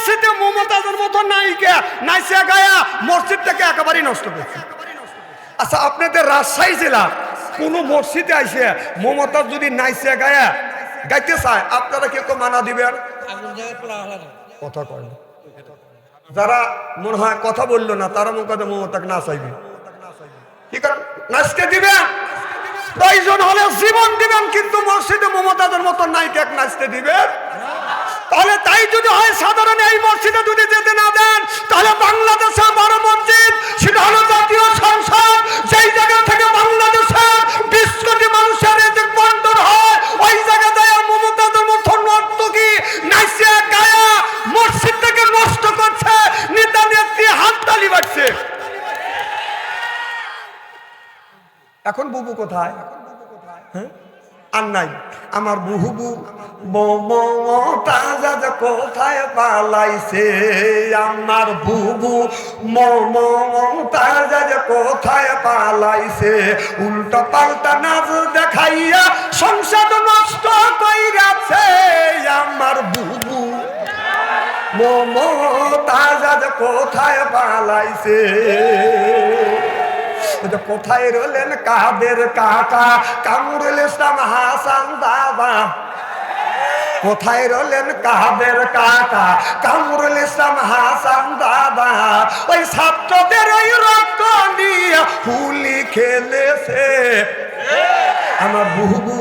মসজিদে মমতাজের মতো নায়িকা নাইসা গায়া মসজিদটাকে একেবারেই নষ্ট করছে। আচ্ছা, আপনাদের রাজশাহী জেলা কোন মসজিদে আইসে মমতাজ যদি নাইসা গায়া গাইতে চায়, আপনারা কেউ মানা দিবেন? কথা কয় না, যারা মনে হয় কথা বললো না তারা মুখ মমতাকে না চাইবে, ঠিক আছে নাচতে দিবেন, প্রয়োজন হলে জীবন দিবেন, কিন্তু মসজিদে মমতাজের মতো নায়িকা নাচতে দিবেন। তাহলে তাই যদি হয়, সাধারণ এই মসজিদে যদি যেতে না দেন, তাহলে বাংলাদেশে বড় মসজিদ সেটা হলো জাতীয় সংসদ, যেই জায়গা থেকে বাংলাদেশে 20 কোটি মানুষের রিজিক বন্টন হয়, ওই জায়গায় মমতাজের মতো নর্তকী নাচে গায়া মসজিদটাকে নষ্ট করছে, নেতা নেত্রী হাততালি বাজছে। এখন বুবু কোথায়? হ্যাঁ, আর নাই আমার বুবু মমতাজ কোথায় পালাইছে, আমার বুবু মমতাজ কোথায় পালাইছে, উল্টো পাল্টা নাচ দেখাইয়া সংসার নষ্ট কইরাছে, আমার বুবু মমতাজ কোথায় পালাইছে। কোথায় রইলেন কাদের কাকা কামরুল ইসলাম হাসান দাদা, কোথায় রইলেন কাদের কাকা কামরুল ইসলাম হাসান দাদা, ওই ছাত্রদের ওই রক্ত নিয়ে হুলি খেলেছে, আমার বুবু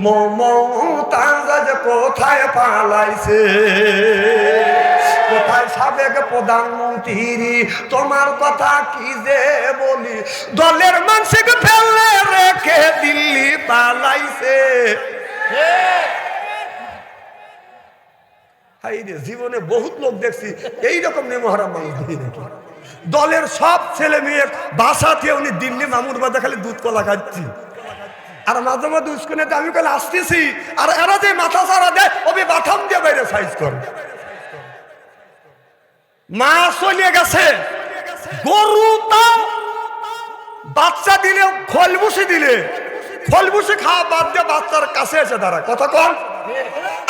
মমতাজ কোথায় পালাইছে। কোথায় সাবেক প্রধানমন্ত্রী, তোমার কথা কি যে বলি, দলের মানুষকে ফেলে রেখে দিল্লি পালাইছে। জীবনে বহুত লোক দেখছি এইরকম নেমহারাম মানুষ দেখি নাকি, দলের সব ছেলে মেয়ের বাসাতে উনি দিল্লি মামুর বাদে খালি দুধ কলা খাচ্ছি, আর মাঝে মাঝে উস্কুনেতে আমি কালে আসতেছি, আর এরা যে মাথা সারা দেয় ওই বাথাম দিয়ে বাইরে সাইজ করে। মা চলে গেছে, গরু তাও বাচ্চা দিলে খোলবুসি দিলে খোলবুসি খাওয়া বাদ দিয়ে বাচ্চার কাছে এসে দাঁড়ায়, কথা কন।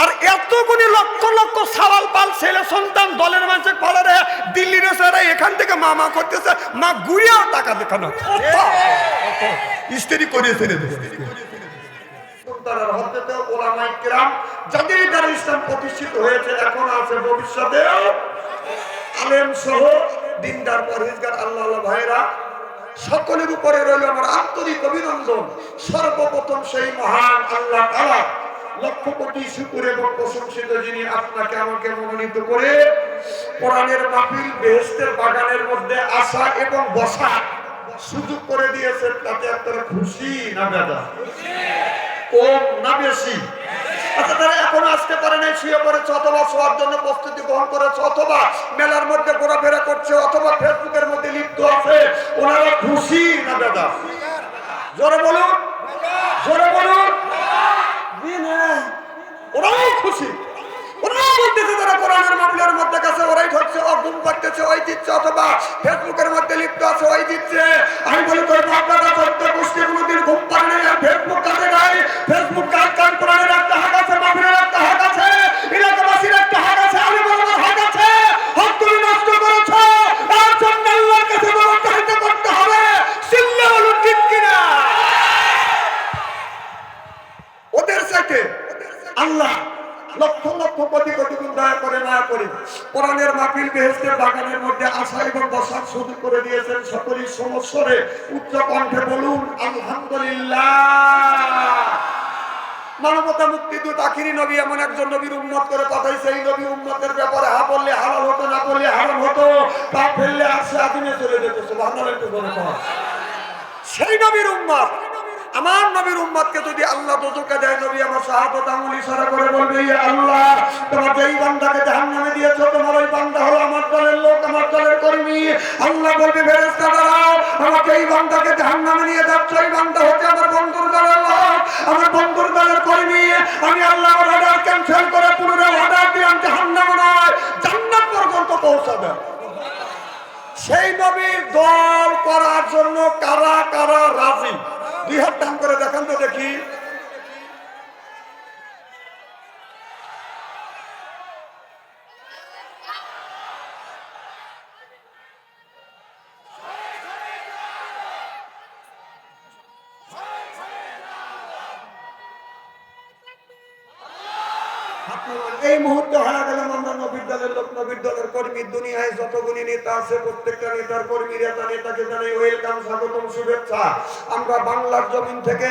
আর এতগুলি লক্ষ লক্ষ সাওয়াল পাল ছেলে সন্তান দলের মানুষের ফলে দিল্লির এখান থেকে মামা করতেছে, মা ঘুরিয়াও টাকা দেখানো স্ত্রী করিয়ে ছেড়ে দেবে। যাদের দ্বারা ইসলাম প্রতিষ্ঠিত হয়েছে, এখন আছে, ভবিষ্যতে আলেম সহ দিনদার পরহেজগার আল্লাহ ভাইরা সকলের উপরে রইল আমার আন্তরিক অভিনন্দন। সর্বপ্রথম সেই মহান আল্লাহ তাআলা লক্ষ কোটি শুকর এবং প্রশংসিত, যিনি আপনাকে আমাকে মনোনীত করে কোরআনের মাহফিল বেহেশতের বাগানের মধ্যে আসা এবং বসা সুযোগ করে দিয়েছেন। তাতে আপনারা খুশি না বেদা, কম না বেশি? আচ্ছা, তারা এখন আসতে পারে নাই, শুয়ে পড়েছে, অথবা শোয়ার জন্য প্রস্তুতি গ্রহণ করেছে, অথবা মেলার মধ্যে ঘোরাফেরা করছে, অথবা ফেসবুকের মধ্যে লিপ্ত আছে, ওনারা খুশি না বেদা? জোরে বলুন, জোরে বলুন। ওরাও খুশি, ওরাও বলতেছে যারা কোরআনের মাহফিলের মধ্যে গেছে ওরাই ঢুকছে, ও ঘুম পাড়তেছে ওই দিচ্ছে, অথবা ফেসবুকের মধ্যে লিপ্ত আছে ওই দিচ্ছে। আমি বলি তোর আপনারা চলতে গোষ্ঠী কোনোদিন ঘুম পারে নাই, আর ফেসবুক কাজে নাই, ফেসবুক কাজ কোরআনের একটা হাত আছে, মাহফিলের একটা হাত আছে, এলাকাবাসীর একটা হাত আছে, আমি বলবো হাত আছে, হাত তুমি নষ্ট করেছ, তার জন্য আল্লাহর কাছে জবাবদিহি করতে হবে। চিল্লা বলুন ঠিক কিনা? ওদের সাথে আল্লাহ লক্ষ লক্ষ কোটি কোটি গুণ দয়া করে না করে কোরআনের মাহফিল বেহেশতের বাগানের মধ্যে আসা এবং বসার সুযোগ করে দিয়েছেন। সকলেই সমস্যরে উচ্চ কণ্ঠে বলুন আলহামদুলিল্লাহ। মানবতা মুক্তিদূত আখিরি নবী এমন একজন নবীর উম্মত করে পাঠাইছে, এই নবী উম্মতের ব্যাপারে হা বললে হালাল হতো, না বললে হারাম হতো, তা ফেললে আসে আদিনে চলে যেত। সুবহানাল্লাহ। সেই নবীর উম্মত, আমার নবীর উম্মতকে যদি আল্লাহ দোজখে দেয়, নবী আমার শাহাদাত আঙ্গুল ইশারা করে বলবে, ইয়া আল্লাহ, তোমার যেই বান্দাকে জাহান্নামে দিয়েছো, তোমার ওই বান্দা হলো আমার দলের লোক, আমার দলের কর্মী। আল্লাহ বলবে, ফেরেশতা দাঁড়াও, আমাকে এই বান্দাকে জাহান্নামে নিয়ে যাচ্ছ, এই বান্দা হচ্ছে আমার বন্ধুর দলের লোক, আমার বন্ধুর দলের কর্মী। আমি আল্লাহ অর্ডার ক্যান্সেল করে পুনরায় অর্ডার দিলাম জাহান্নামে নয়, জান্নাত পর্যন্ত পৌঁছাবে। সেই নবীর দল করার জন্য কারা কারা রাজি? দুই হাত টান করে দেখান তো দেখি। এই মুহূর্তে হয়ে গেলাম আমরা নবীর দলের লোক, নবীর দলের কর্মী। দুনিয়ায় যতগুলি নেতা আছে প্রত্যেকটা নেতার কর্মী নেতাকে জানাই ওয়েলকাম, স্বাগতম, শুভেচ্ছা। আমরা বাংলার জমিন থেকে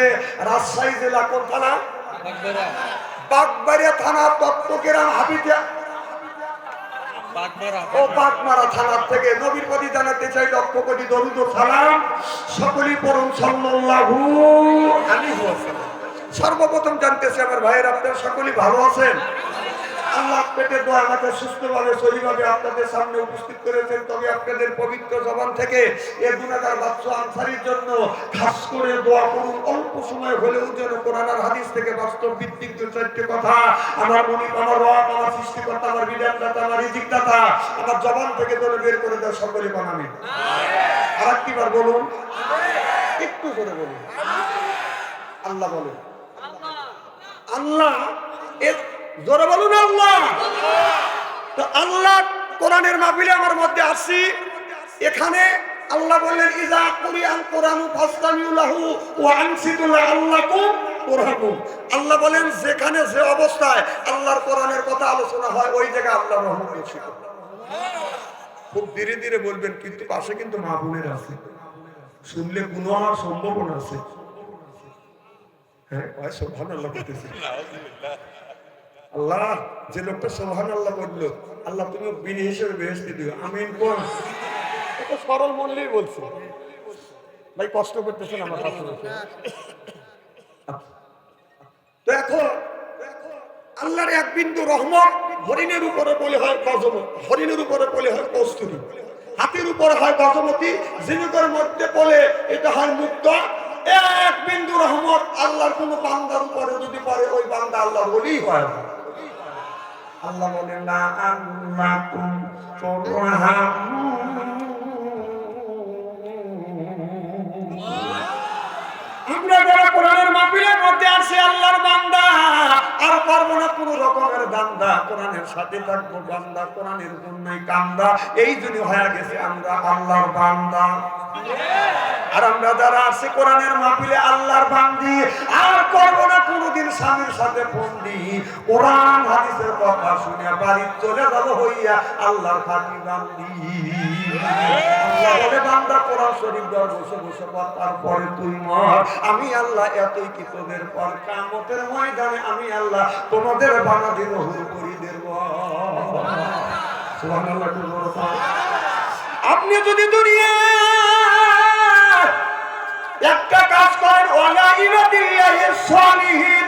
রাজশাহী জেলা কোন থানা? বাগবাড়িয়া থানা, তত্ত্বকেরাম, হাবিজা ও বাগমারা থানার থেকে নবীর প্রতি জানাতে চাই লক্ষ কোটি দরুদ ও সালাম। সকলেই পড়ুন সাল্লাল্লাহু আলাইহি ওয়াসাল্লাম। সর্বপ্রথম জানতেছি আমার ভাইয়ের আপনারা সকলেই ভালো আছেন? আল্লাহ পেটে দোয়া আমাকে সুস্থভাবে সহিভাবে আপনাদের সামনে উপস্থিত করেছেন। তবে আপনাদের পবিত্র জবান থেকে এই গুনাহগার বাচ্চা আনসারীর জন্য খাস করে দোয়া করুন। অল্প সময় হলেও যেন কোরআন আর হাদিস থেকে বাস্তব ভিত্তিক দু চারটি কথা আমার মনিব, আমার রব, আমার সৃষ্টিকর্তা, আমার বিধানদাতা, আমার রিজিকদাতা আমার জবান থেকে যেন বের করে দেয়। সকলে বানামি আর একটিবার বলুন, একটু করে বলুন আল্লাহ। বলুন আল্লাহ, জোরে বলুন আল্লাহ। তো আল্লাহ কোরআনের মাহফিলে আমার মধ্যে আসছি। এখানে আল্লাহ বললেন ইজা কুরিআল কুরআনু ফাসতামিউ লাহু ওয়া আনসিতু লাআল্লাকুম তুরহামুন। আল্লাহ বলেন যেখানে যে অবস্থায় আল্লাহর কোরআনের কথা আলোচনা হয় ওই জায়গায় আল্লাহর রহমত বর্ষিত। খুব ধীরে ধীরে বলবেন, কিন্তু পাশে কিন্তু মা বোনের আছে, শুনলে গুনাহ হওয়ার সম্ভাবনা আছে। হ্যাঁ, সুবহানাল্লাহ বলতেছি। আল্লাহ যে লোকটা সুবহানাল্লাহ বললো, আল্লাহ তুমি বিনি হিসেবে বেহেশতে দিও, আমিন কোন। এটা সরল মনলেই বলছে ভাই, কষ্ট করতেছেন আমার কাছে। তো এখন আল্লাহর এক বিন্দু রহমত হরিণের উপরে বলে হয় গজমত, হরিণের উপরে বলে হয় কস্তুরী, হাতির উপরে হয় গজমতী, ঝিনুকের মধ্যে বলে এটা হয় মুক্ত। এক বিন্দু রহমত আল্লাহর কোন বান্দার উপরে যদি পড়ে ওই বান্দা আল্লাহর ওলিই হয়। আল্লাহ বলেন না আল্লাকুম তুরহামুন। আমরা যারা কোরআনের মাহফিলের মধ্যে আছি আল্লাহর বান্দা, আর পারবো না কোন রকমের বান্দা, কোরআনের সাথে থাকবো বান্দা, কোরআনের জন্যই কান্দা। এই জন্য হয়ে গেছে আমরা আল্লাহর বান্দা। আর আমরা যারা আছি কোরআনের মাহফিলে আল্লাহর বান্দি, আর করবো না কোনদিন স্বামীর সাথে বন্দি। কোরআন হাদিসের কথা শুনে বাড়ি চলে যাবো হইয়া আল্লাহর খাঁটি বান্দি। আল্লাহ বলে বান্দা কোরআন শরীফ দর বসে বসে পড়, তারপরে তুই মর। আমি আল্লাহ এতই কি তোদের পর কিয়ামতের ময়দানে আমি আল্লাহ তোমাদের বানাদের হুর করি দেব। সুবহানাল্লাহ। আপনি যদি দুনিয়া একটা কাজ করেন, ওয়ালা ইবাদিল্লাহিস সালিহিন,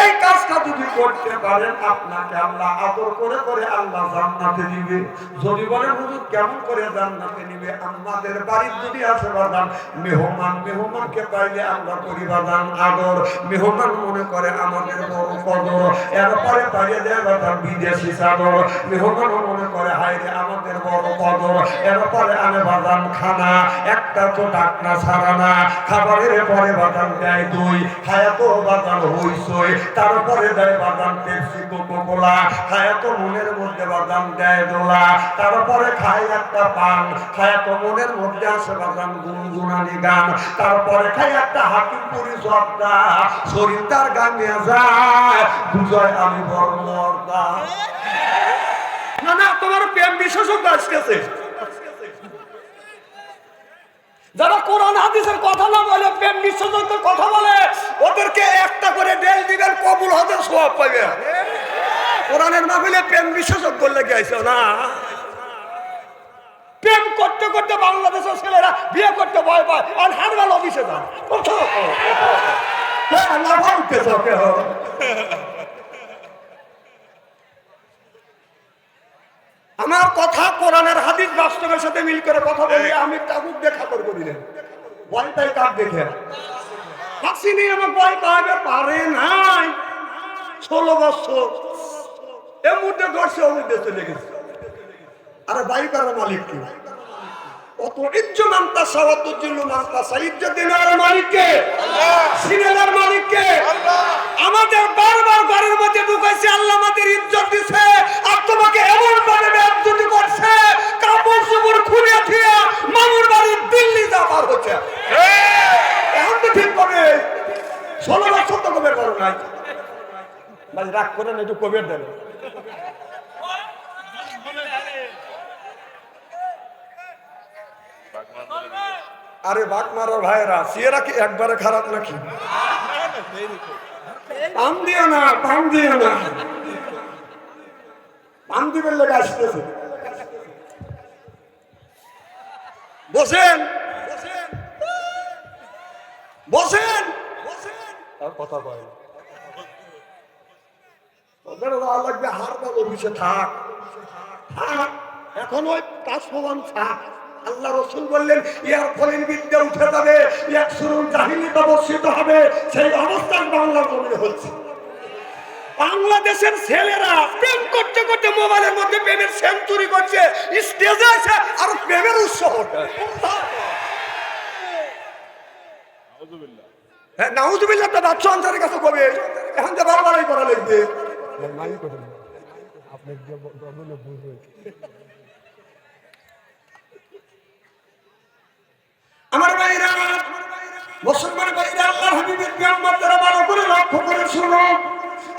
এই কাজটা যদি করতে পারেন আপনাকে আল্লাহ আদর করে করে আল্লাহ জান্নাতে দিবে। যদি বলেন হুজুর কেমন করে জান্নাতে নিবে? আমাদের বাড়ির যদি আসে বাদান মেহমান, মেহমানকে পাইলে আমরা করি বাদান আদর। মেহমান মনে করে আমাদের বড় কদর, এরপরে পাইলে দেয় বাদান বিদেশি চাদর। মেহমান মনে করে হায়রে আমাদের বড় কদর, এরপরে আনে বাদান খানা, একটা তো ডাকনা ছাড়া না। খাবারের পরে বাদান দেয় দই, খায়া তো বাদান হইসই, তারপরে দেয় বাদাম পেপসি কোকা-কোলা, খায় তো মনের মধ্যে বাদাম দেয় দোলা। তারপরে খায় একটা পান, খায় তো মনের মধ্যে আসে বাদাম গুনগুনানি গান। তারপরে খায় একটা হাকিমপুরি জর্দা, শরীর তার গানে যায় বুঝায় আমি বড় মর্দা। না না, তোমার প্রেম বিশেষজ্ঞ আসতেছে। যারা কোরআন হাদিসের কথা না বলে প্রেম বিশেষজ্ঞের কথা বলে, ওদেরকে একটা করে ডেল দিবেন, কবুল হতে সওয়াব পাবে। কোরআনের মাহফিলে প্রেম বিশেষজ্ঞ লেগে আইছো না। প্রেম করতে করতে বাংলাদেশের ছেলেরা বিয়ে করতে ভয় পায়, আর হারবাল অফিসে যান। আমার কথা কোরআনের হাদিস বাস্তবের সাথে মিল করে কথা বলি। আমি তাবুক দেখা করবো দিলেন ভয় পাই, কার দেখে হাসিনি আমার ভয় পাইবে পারে নাই। 16 বছর এর মধ্যে ধরছে, ওর মধ্যে চলে গেছে। আরে বাই করার মালিক কি? অত ইজ্জত মানতা সাওয়াত জিল্লু মানতা সাইজ্জত দিনার মালিককে, সিনেমার মালিককে আমাদের বারবার ঘরের মধ্যে ঢুকাইছে। আল্লাহ আমাদের ইজ্জত দিছে, আর তোমাকে এমন ভাবে বেইজ্জতি করছে, কাপড় চোপড় খুলে দিয়ে মামুর বাড়ি দিল্লি যাবার হচ্ছে। এখন তো ঠিক করে 16 বছর তো কবে করো নাই ভাই, রাগ করেন একটু কবে দেবে। আরে বাঘ মারা ভাইরা সিয়েরা কি একবারে খারাপ নাকি? পাম দিও না, পাম দিও না, পাম দিবেন লেগে আসতেছে। বসেন বসেন বসেন, আর কথা কয় ওদের লাগবে হার বল অফিসে থাক থাক, এখন ওই তাসমান থাক। আল্লাহ রসুল বললেন ইয়ার ফলিন বিদ্যা উঠে যাবে, এক সুরুন জাহিলিত অবস্থিত হবে। সেই অবস্থান বাংলা জমিনে হচ্ছে। বাংলাদেশের ছেলেরা প্রেম করতে করতে মোবাইলের মধ্যে প্রেমের সেঞ্চুরি করছে, স্টেজে আছে আর প্রেমের উৎসব। হ্যাঁ নাউজুবিল্লাহ, তো বাচ্চা আনসারের কাছে কবে এখন যে বারবারই করা লাগবে। আমার ভাইরা, মুসলমান ভাইরা, আল্লাহর হাবিবের কিয়ামত যারা ভালো করে লক্ষ্য করে শুনো।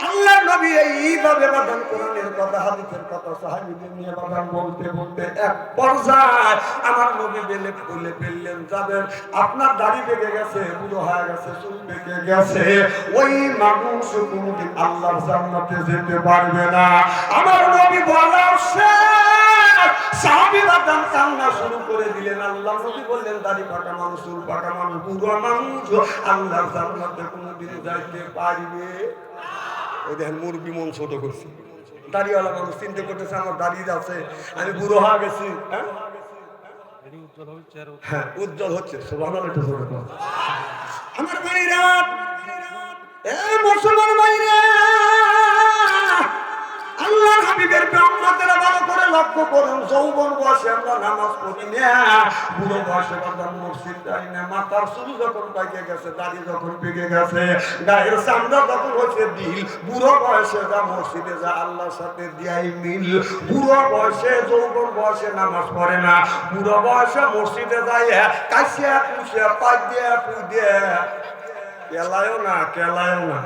আল্লাহ নবী এইভাবে বাদান কোরআনের কথা, হাদিসের কথা সাহাবীদের নিয়ে বাদান বলতে বলতে এক পর্যায়ে আমার নবী বলে ফেললেন, যাবেন আপনার দাড়ি পেকে গেছে, বুড়ো হয়ে গেছে, চুল পেকে গেছে, ওই মানুষ কোনদিন আল্লাহর জান্নাতে যেতে পারবে না। আমার নবী বলার সাহাবীরা কান্না শুরু করে দিলেন। আল্লাহ নবী বললেন, দাড়ি পাকা মানুষ, চুল পাকা মানুষ, বুড়ো মানুষ আল্লাহর জান্নাতে কোনদিন যাইতে পারবে? ওই দেখেন মুরগি মন ছোট করছি, দাড়িওয়ালা মানুষ চিন্তা করতেছে আমার দাড়ি আছে, আমি বুড়ো হয়ে গেছি। হ্যাঁ উজ্জ্বল হচ্ছে আমার ভাইরা, মুসলমান ভাইরা, আল্লাহর হাবিবের ব্রহ্মতেরা ভালো করে লক্ষ্য করুন। যৌবন বয়সে আমরা নামাজ পড়ি না, বুড়ো বয়সে আমরা মসজিদ যাই না, মাথার চুল যখন পাকে গেছে, দাড়ি যখন পেকে গেছে, গায়ের চামড়া যখন হচ্ছে দিল, বুড়ো বয়সে যা মসজিদে যা আল্লাহর সাথে দিয়াই মিল। বুড়ো বয়সে যৌবন বয়সে নামাজ পড়ে না, বুড়ো বয়সে মসজিদে যাই কাশিয়া কুশিয়া পাক দিয়া পুই দিয়ে কেলায়ও না কেলায়ও না,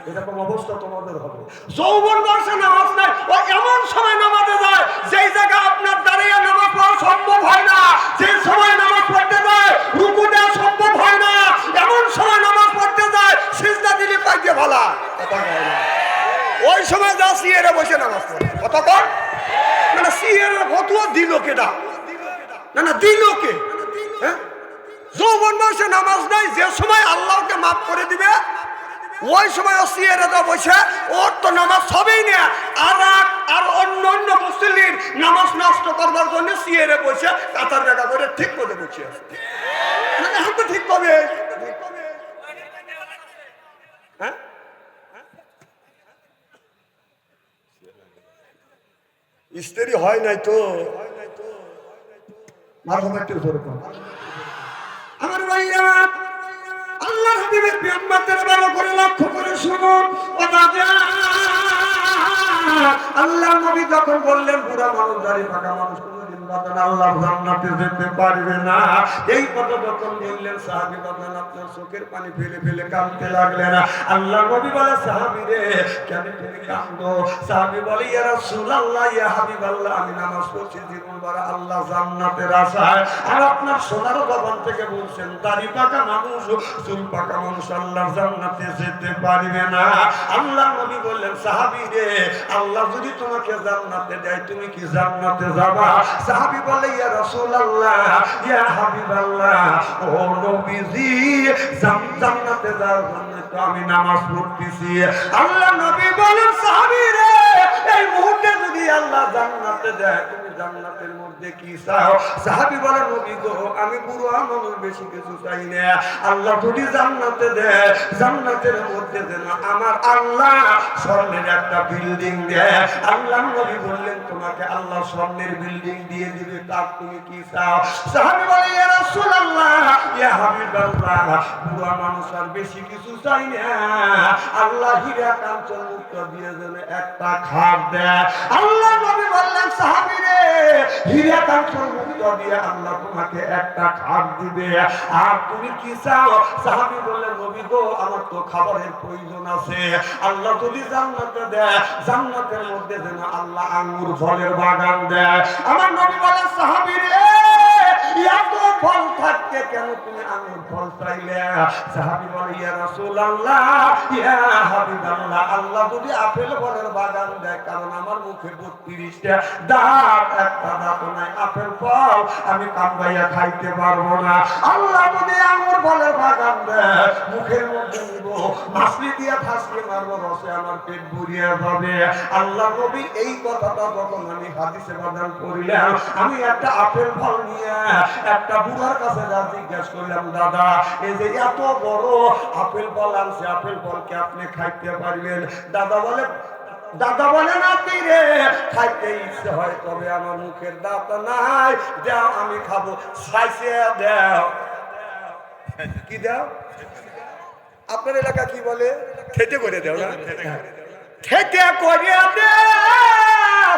এরকম অবস্থা তোমাদের হবে। যৌবন বর্ষে নামাজ নাই, ও এমন সময় নামাজে যায় যেই জায়গা আপনার দাঁড়িয়ে নামাজ পড়া সম্ভব হয় না, যে সময় নামাজ পড়তে যায় রুকু দেওয়া সম্ভব হয় না, এমন সময় নামাজ পড়তে যায় সিজদা দিলে পাইতে ভালা কথা কয় না। ওই সময় যা সিয়ারে বসে নামাজ পড়ে কথা কর না, সিয়ারের ফতোয়া দিল কেডা? না না দিল কে? হ্যাঁ যৌবন বর্ষে নামাজ নাই, যে সময় আল্লাহকে মাফ করে দিবে ওই সময় সিয়ারে বসে ওর তো নামাজ হবেই না, আর অন্য অন্য মুসলিম নামাজ নষ্ট করবার জন্য সিয়ারে বসে কাতার দেখা করে ঠিক করে বসে আছে। এখন তো ঠিক হবে। হ্যাঁ স্ত্রী হয় নাই তো আমার ভাইয়া, আল্লাহর হাবিবের বিয়াম্মাতের ভালো করে লক্ষ্য করে শুনুন। আল্লাহ নবী যখন বললেন বুড়া মানুষ, দাড়ি পাকা মানুষ কোনদিন বাদান আল্লাহর জান্নাতে যেতে পারবে না, এই কথা যখন বললেন সাহাবী বাদান আপনার চোখের পানি ফেলে ফেলে কাঁদতে লাগলেন। আল্লাহ নবী বলে, সাহাবী রে কেন তুমি কাঁদো? সাহাবী বলে, ইয়া রাসূলুল্লাহ, ইয়া হাবিবাল্লাহ, আমি নামাজ পড়ছি জীবন ভর আল্লাহ জান্নাতের আশায়, আর আপনার সোনার জবান থেকে বলছেন দাড়ি পাকা মানুষ, চুল পাকা মানুষ আল্লাহর জান্নাতে যেতে পারবে না। আল্লাহ নবী বললেন, সাহাবী রে আল্লাহ যদি তোমাকে জান্নাতে দেয় তুমি কি জান্নাতে যাবা? সাহাবী বলে, ইয়া রাসূলুল্লাহ, ইয়া হাবিবাল্লাহ, ও নবীজি জান্নাতে যাওয়ার জন্য তো আমি নামাজ পড়তেছি। আল্লাহ নবী বলেন, সাহাবী রে এই মুহূর্তে যদি আল্লাহ জান্নাতে দেয় তুমি জান্নাতের মধ্যে কি চাও? সাহাবী বলে, নবী গো আমি বুড়ো মানুষ, বেশি কিছু চাই না, আল্লাহ যদি জান্নাতে দেয় জান্নাতের মধ্যে যেন আমার আল্লাহ স্বর্ণের একটা বিল্ডিং দেয়। আল্লাহ নবী বললেন, তোমাকে আল্লাহ স্বর্ণের বিল্ডিং দিয়ে দিবে, তার তুমি কি চাও? সাহাবী বলে, ইয়া রাসূলুল্লাহ, ইয়া হাবিবাল্লাহ, বুড়ো মানুষ আর বেশি কিছু চাই না, আল্লাহ হীরা কাঞ্চন মুক্ত দিয়ে যেন একটা খাট দেয়। আল্লাহ নবী বললেন, সাহাবী রে হীরা কাঞ্চন মুক্ত দিয়ে আল্লাহ তোমাকে একটা খাট দিবে, আর তুমি কি চাও? সাহাবী বললেন, নবী গো আমার তো খাবারের প্রয়োজন আছে, আল্লাহ যদি জান্নাতে দেয় জান্নাতের মধ্যে যেন আল্লাহ আঙ্গুর ফলের বাগান দেয়। আমার নবী বলেন, সাহাবী রে এত ফল থাকতে কেন তুমি আঙ্গুর ফল চাইলে? সাহাবী বলে ইয়া রাসূলুল্লাহ, ইয়া হাবিবাল্লাহ, আল্লাহ যদি আপেল ফলের বাগান দেয়, কারণ আমার মুখে 32টা দাঁত, একটা দাঁত নাই, আপেল ফল আমি কামড়াইয়া খাইতে পারবো না। আল্লাহ যদি আঙ্গুর ফলের বাগান দেয়, মুখের মধ্যে নিব, মাছলি দিয়া ফাঁসলি মারবো, রসে আমার পেট ভরিয়া যাবে। আল্লাহ নবী এই কথাটা যখন আমি হাদিসে বাদান করিলাম, আমি একটা আপেল ফল নিয়ে একটা বুড়ার কাছে যা জিজ্ঞেস করলাম, দাদা এই যে এত বড় আপেল ফল আনছে, আপেল ফলকে আপনি খাইতে পারবেন? দাদা বলে নাতি রে, খাইতে ইচ্ছে হয়, তবে আমার মুখের দাঁত নাই, দাও আমি খাবো। সাইসে দাও। কি দাও? আপনার এলাকা কি বলে? খেতে করে দাও না? খেতে করে দাও।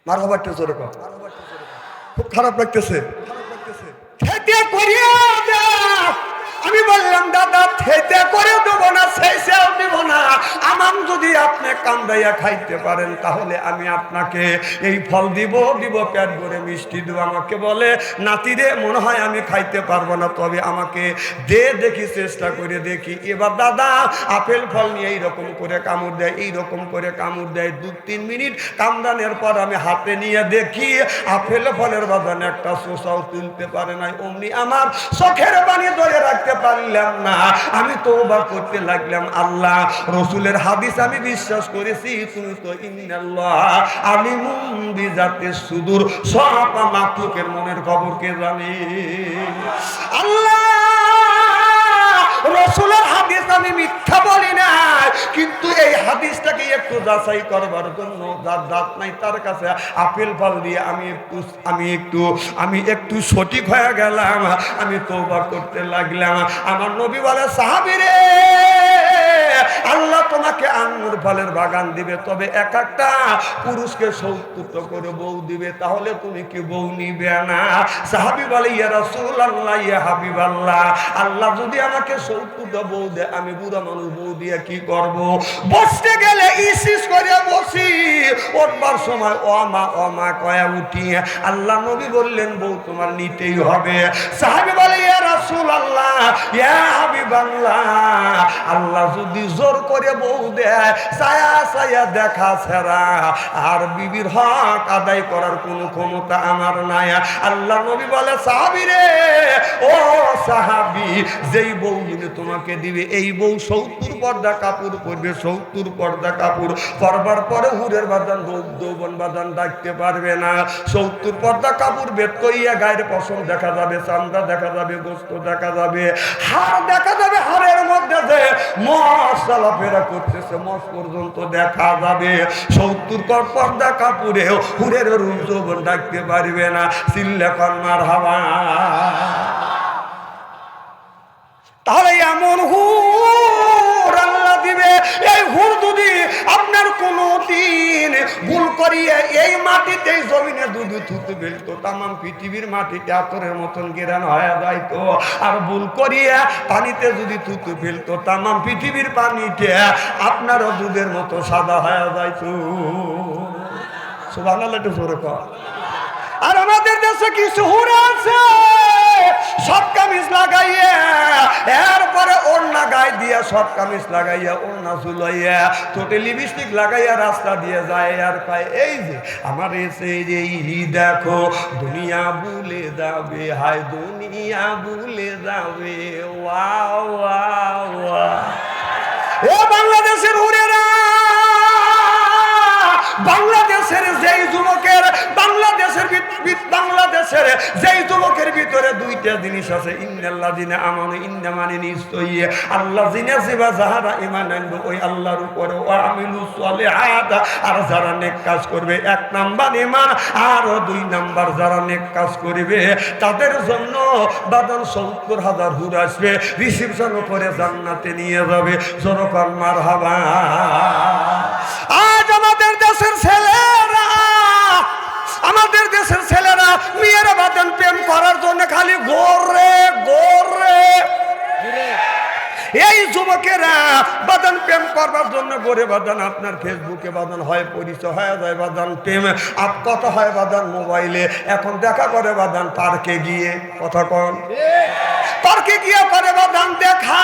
মারহাবা একটু জোরে কর। খুব খারাপ লাগতেছে। খেতে করিয়া দাও। আমি বললাম দাদা খেতে করে দেবো না, শেষেও দিব না, আমার যদি আপনি কামড়াইয়া খাইতে পারেন তাহলে আমি আপনাকে এই ফল দিব, পেট ভরে মিষ্টি দিব। আমাকে বলে নাতিরে মনে হয় আমি খাইতে পারবো না, তবে আমাকে দে দেখি, চেষ্টা করে দেখি। এবার দাদা আপেল ফল নিয়ে এইরকম করে কামড় দেয়, এইরকম করে কামড় দেয়। 2-3 মিনিট কামড়ানোর পর আমি হাতে নিয়ে দেখি আপেল ফলের বাগানে একটা শোষাও তুলতে পারে নাই। অমনি আমার চোখের পানি ধরে রাখতে পারলাম না, আমি তওবা করতে লাগলাম। আল্লাহ রসুলের হাদিস আমি বিশ্বাস করেছি, তুমি তো ইন্নাল্লাহ আলিমুম বিজাতিস সুদূর, সব মাখলুকের মনের খবর কে জানে? আল্লাহ রসুলের হাদিস আমি মিথ্যা বলি না, কিন্তু এই হাদিসটাকে একটু যাচাই করবার জন্য যার দাঁত নাই তার কাছে আপেল ফল দিয়ে আমি একটু সঠিক হয়ে গেলাম। আমি তওবা করতে লাগলাম। আমার নবী বলে সাহাবী রে, আল্লাহ তোমাকে আঙ্গুর ফলের বাগান দিবে, তবে এক একটা পুরুষকে 70টা করে বউ দিবে, তাহলে তুমি কি বউ নিবে না? সাহাবী বলে ইয়া রাসূলুল্লাহ, ইয়া হাবিবাল্লাহ, আল্লাহ যদি আমাকে 70টা বউ দেয়, আমি বুড়া মানুষ বউ দিয়ে কি করব? বসতে গেলে ইসিস করে বসি, ওঠবার সময় ও মা কয়া উঠি। আল্লাহ নবী বললেন বউ তোমার নিতেই হবে। সাহাবী বলে ইয়া রাসূলুল্লাহ, ইয়া হাবিবাল্লাহ, আল্লাহ যদি জোর করে বউ দেয়, ছায়া দেখা ছাড়া আর বিবির হক আদায় করার কোনো ক্ষমতা আমার নাই। আল্লাহ নবী বলে সাহাবী রে, ও সাহাবী, যেই বউ দিনে তোমাকে দিবে এই বউ 70 পর্দা কাপড় পরবে, 70 পর্দা কাপড় পরবার পরে হুরের বাদান যৌবন বাদান ডাকতে পারবে না। 70 পর্দা কাপড় বেদ করিয়া গায়ের পশম দেখা যাবে, চামড়া দেখা যাবে, গোস্ত দেখা যাবে, হাড় দেখা যাবে, হাড়ের মধ্যে যে মশ চলাফেরা করতেছে মশ পর্যন্ত দেখা যাবে। 70 পর্দা কাপড়ে হুরের রূপ যৌবন ডাকতে পারবে না। চিল্লা কর মারহাবা। তাহলে এমন হুর আল্লাহ দিবে, এই হুর যদি আপনার কোনো দিন ভুল করিয়ে এই মাটিতে জমিনে দুধ থুতু ফেলতো, তামাম পৃথিবীর মাটিতে আতরের মতন গেরান হয়ে যাইতো। আর ভুল করিয়া পানিতে যদি থুতু ফেলতো, তামাম পৃথিবীর পানিতে আপনারও দুধের মতো সাদা হয়ে যাইতো। সুবহানাল্লাহ, একটু জোরে কর। আর আমাদের দেশে কিছু হুর আছে, সব কামিজ লাগাইয়া, এরপরে ওড়না গায়ে দিয়া, সব কামিজ লাগাইয়া, ওড়না ঝুলাইয়া, ঠোঁটে লিপস্টিক লাগাইয়া রাস্তা দিয়ে যায় আর কয় এই যে আমার এসে যে দেখো দুনিয়া ভুলে যাবে, হায় দুনিয়া ভুলে যাবে। Wow wow wow. ও বাংলাদেশের হুরেরা, বাংলাদেশের যেই যুবকের যেই যুবকের ভিতরে 2টা জিনিস আছে, ইন্নাল্লাযিনা আমানু, ইন্না মানে নিশ্চয়ই আল্লাযিনা জিবা যাহারা ঈমান আনবে ওই আল্লাহর উপরে, ওয়া আমিলুস সলিহাত, আর যারা নেক কাজ করবে। 1 নাম্বার ঈমান, আর 2 নাম্বার যারা নেক কাজ করবে তাদের জন্য বাদন 70,000 হুর আসবে, রিসিপশন করে জান্নাতে নিয়ে যাবে। জোরকার মারহাবা। আজ আমাদের দেশের ছেলেরা মেয়েরা বাদন প্রেম করার জন্য খালি গোরে। এই যুবকেরা বাদন প্রেম করবার জন্য গড়ে বাঁধান আপনার ফেসবুকে বাঁধান হয় পরিচয় হয়ে যায় বাঁধান প্রেম আর কথা হয় বাঁধান মোবাইলে এখন দেখা করে বাঁধান পার্কে গিয়ে কথা কন পার্কে গিয়ে করে বাঁধান দেখা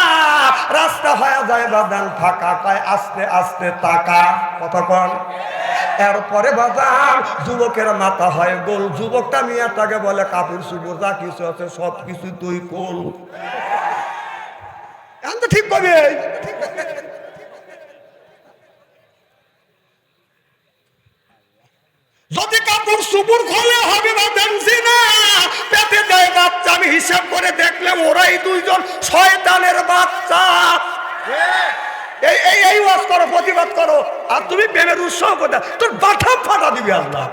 রাস্তা হয়ে যায় বাঁধান ফাঁকা পায় আস্তে আস্তে টাকা কথা কন এরপরে বাজার যুবকের মাথা হয় গোল যুবকটা মিয়াটাকে বলে কাপড় চুপড় যা কিছু আছে সব কিছু তুই কোল এখন তো ঠিক পাবে যদি কাপড় চুপড় খোলে হবে বাঁধানছি না পেটে দেয় বাচ্চা আমি হিসাব করে দেখলাম ওরাই দুইজন শয়তানের বাচ্চা এই এই এই ওয়াজ করো প্রতিবাদ করো আর তুমি প্রেমের উৎসাহ করতে তোর বাথা ফাটা দিবি আল্লাহ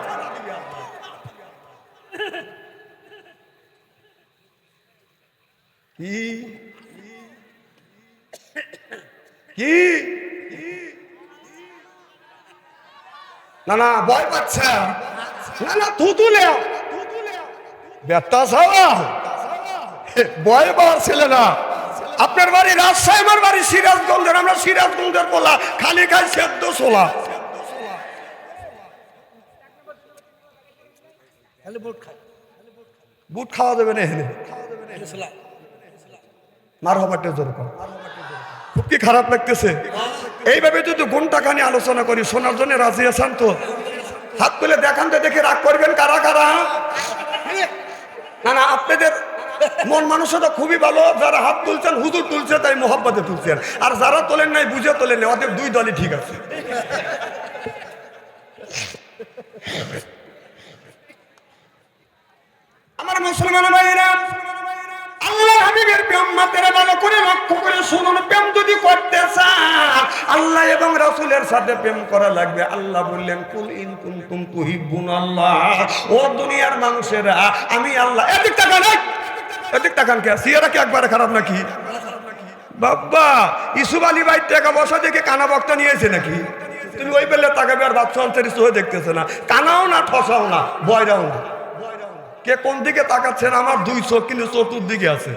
কি কি না না ভয় পাচ্ছে না না তুলে ব্যথা ছাড়া ভয় পাওয়ার ছেলে না আপনার বাড়ি রাজশাহী আমার বাড়ি সিরাজগঞ্জের আমরা সিরাজগঞ্জের বলা খালি খাই সেদ্ধ ছোলা বুট খাওয়া যাবে না এখানে মার হবারটা যেরকম খুব কি খারাপ লাগতেছে এইভাবে যদি ঘন্টা খানি আলোচনা করি শোনার জন্য রাজি আছেন তো হাত তুলে দেখান তো দেখে রাগ করবেন কারা কারা না না আপনাদের মন মানসিকতা খুবই ভালো যারা হাত তুলছেন হুজুর তুলছে তাই মোহাব্বতে তুলছেন আর যারা তোলেন নাই বুঝে তোলেন নাই ওদের দুই দলই ঠিক আছে আমার মুসলমান ভাইরা আল্লাহ হাবিবের প্রেম মাতেরা ভালো করে লক্ষ্য করে শুনুন প্রেম যদি করতে চান আল্লাহ এবং রাসূলের সাথে প্রেম করা লাগবে আল্লাহ বললেন কুল ইন কুনতুম তুহিব্বুনাল্লাহ ও দুনিয়ার মানুষেরা আমি আল্লাহ এদিক তাকান এদিক তাকান কে সিয়ারা কি একবারে খারাপ নাকি বাবা ইসুফ আলী ভাই টাকা বসা দেখে কানা বক্তা নিয়েছে নাকি তুমি ওই বেলে তাকাবে আর বাচ্চা অন্তরিস হয়ে দেখতেছে না কানাও না ঠসাও না বয়রাও না কে কোন দিকে তাকাচ্ছেন আমার দুই চোখ কিন্তু চতুর্দিকে আছে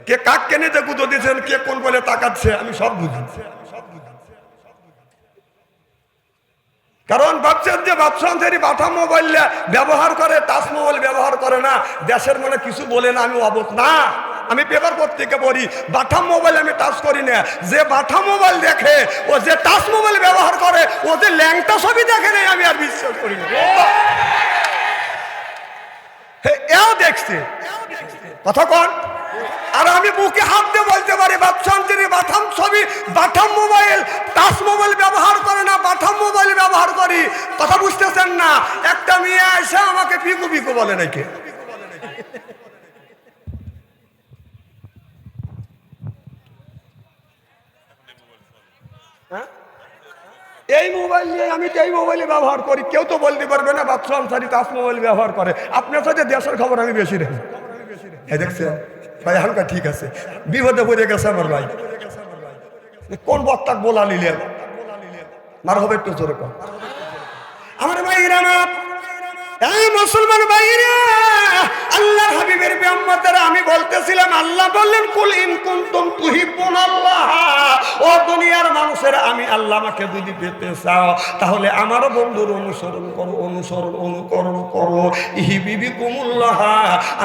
কে কাক কেনে যে গুঁতো দিচ্ছেন কে কোন বলে তাকাচ্ছে আমি সব বুঝি কারণ ভাবছেন যে বাচ্চান্তরি বাটা মোবাইল ব্যবহার করে টাচ মোবাইল ব্যবহার করে না দেশের মনে কিছু বলে না আমি অবত না আমি পেপার পত্রিকা পড়ি বাটা মোবাইল আমি টাচ করি না যে বাটা মোবাইল দেখে ও যে টাচ মোবাইল ব্যবহার করে ও যে ল্যাংটা ছবি দেখে নেই আমি আর বিশ্বাস করি না এও দেখছে কথা কন আর আমি বুকে হাত দিয়ে বলতে পারি বাচ্চান্তরি বাটাম ছবি বাটাম মোবাইল টাচ মোবাইল ব্যবহার করে না বাটাম মোবাইল ব্যবহার করি কথা বুঝতেছেন না একটা মেয়ে এসে আমাকে পিকু পিকু বলে নাকি এই মোবাইল নিয়ে আমি তো এই মোবাইলে ব্যবহার করি কেউ তো বলতে পারবে না বাচ্চা আনসারি টাচ মোবাইল ব্যবহার করে আপনার সাথে দেশের খবর আমি বেশি রাখি দেখছেন ভাই হালকা ঠিক আছে বিপদে পড়ে গেছে আমার ভাই কোন বক্তাক বলা নিলেন মার হবে একটু জোরে কম আমার ভাইরা এই মুসলমান ভাইরা আল্লাহ হাবিবের উম্মতেরা আমি বলতেছিলাম আল্লাহ বললেন কুল ইন কুনতুম তুহিব্বুনাল্লাহ ও দুনিয়ার মানুষেরা আমি আল্লাহ আমাকে যদি পেতে চাও তাহলে আমার বন্ধুর অনুসরণ করো অনুকরণ করো ইহিবিবিকুমুল্লাহ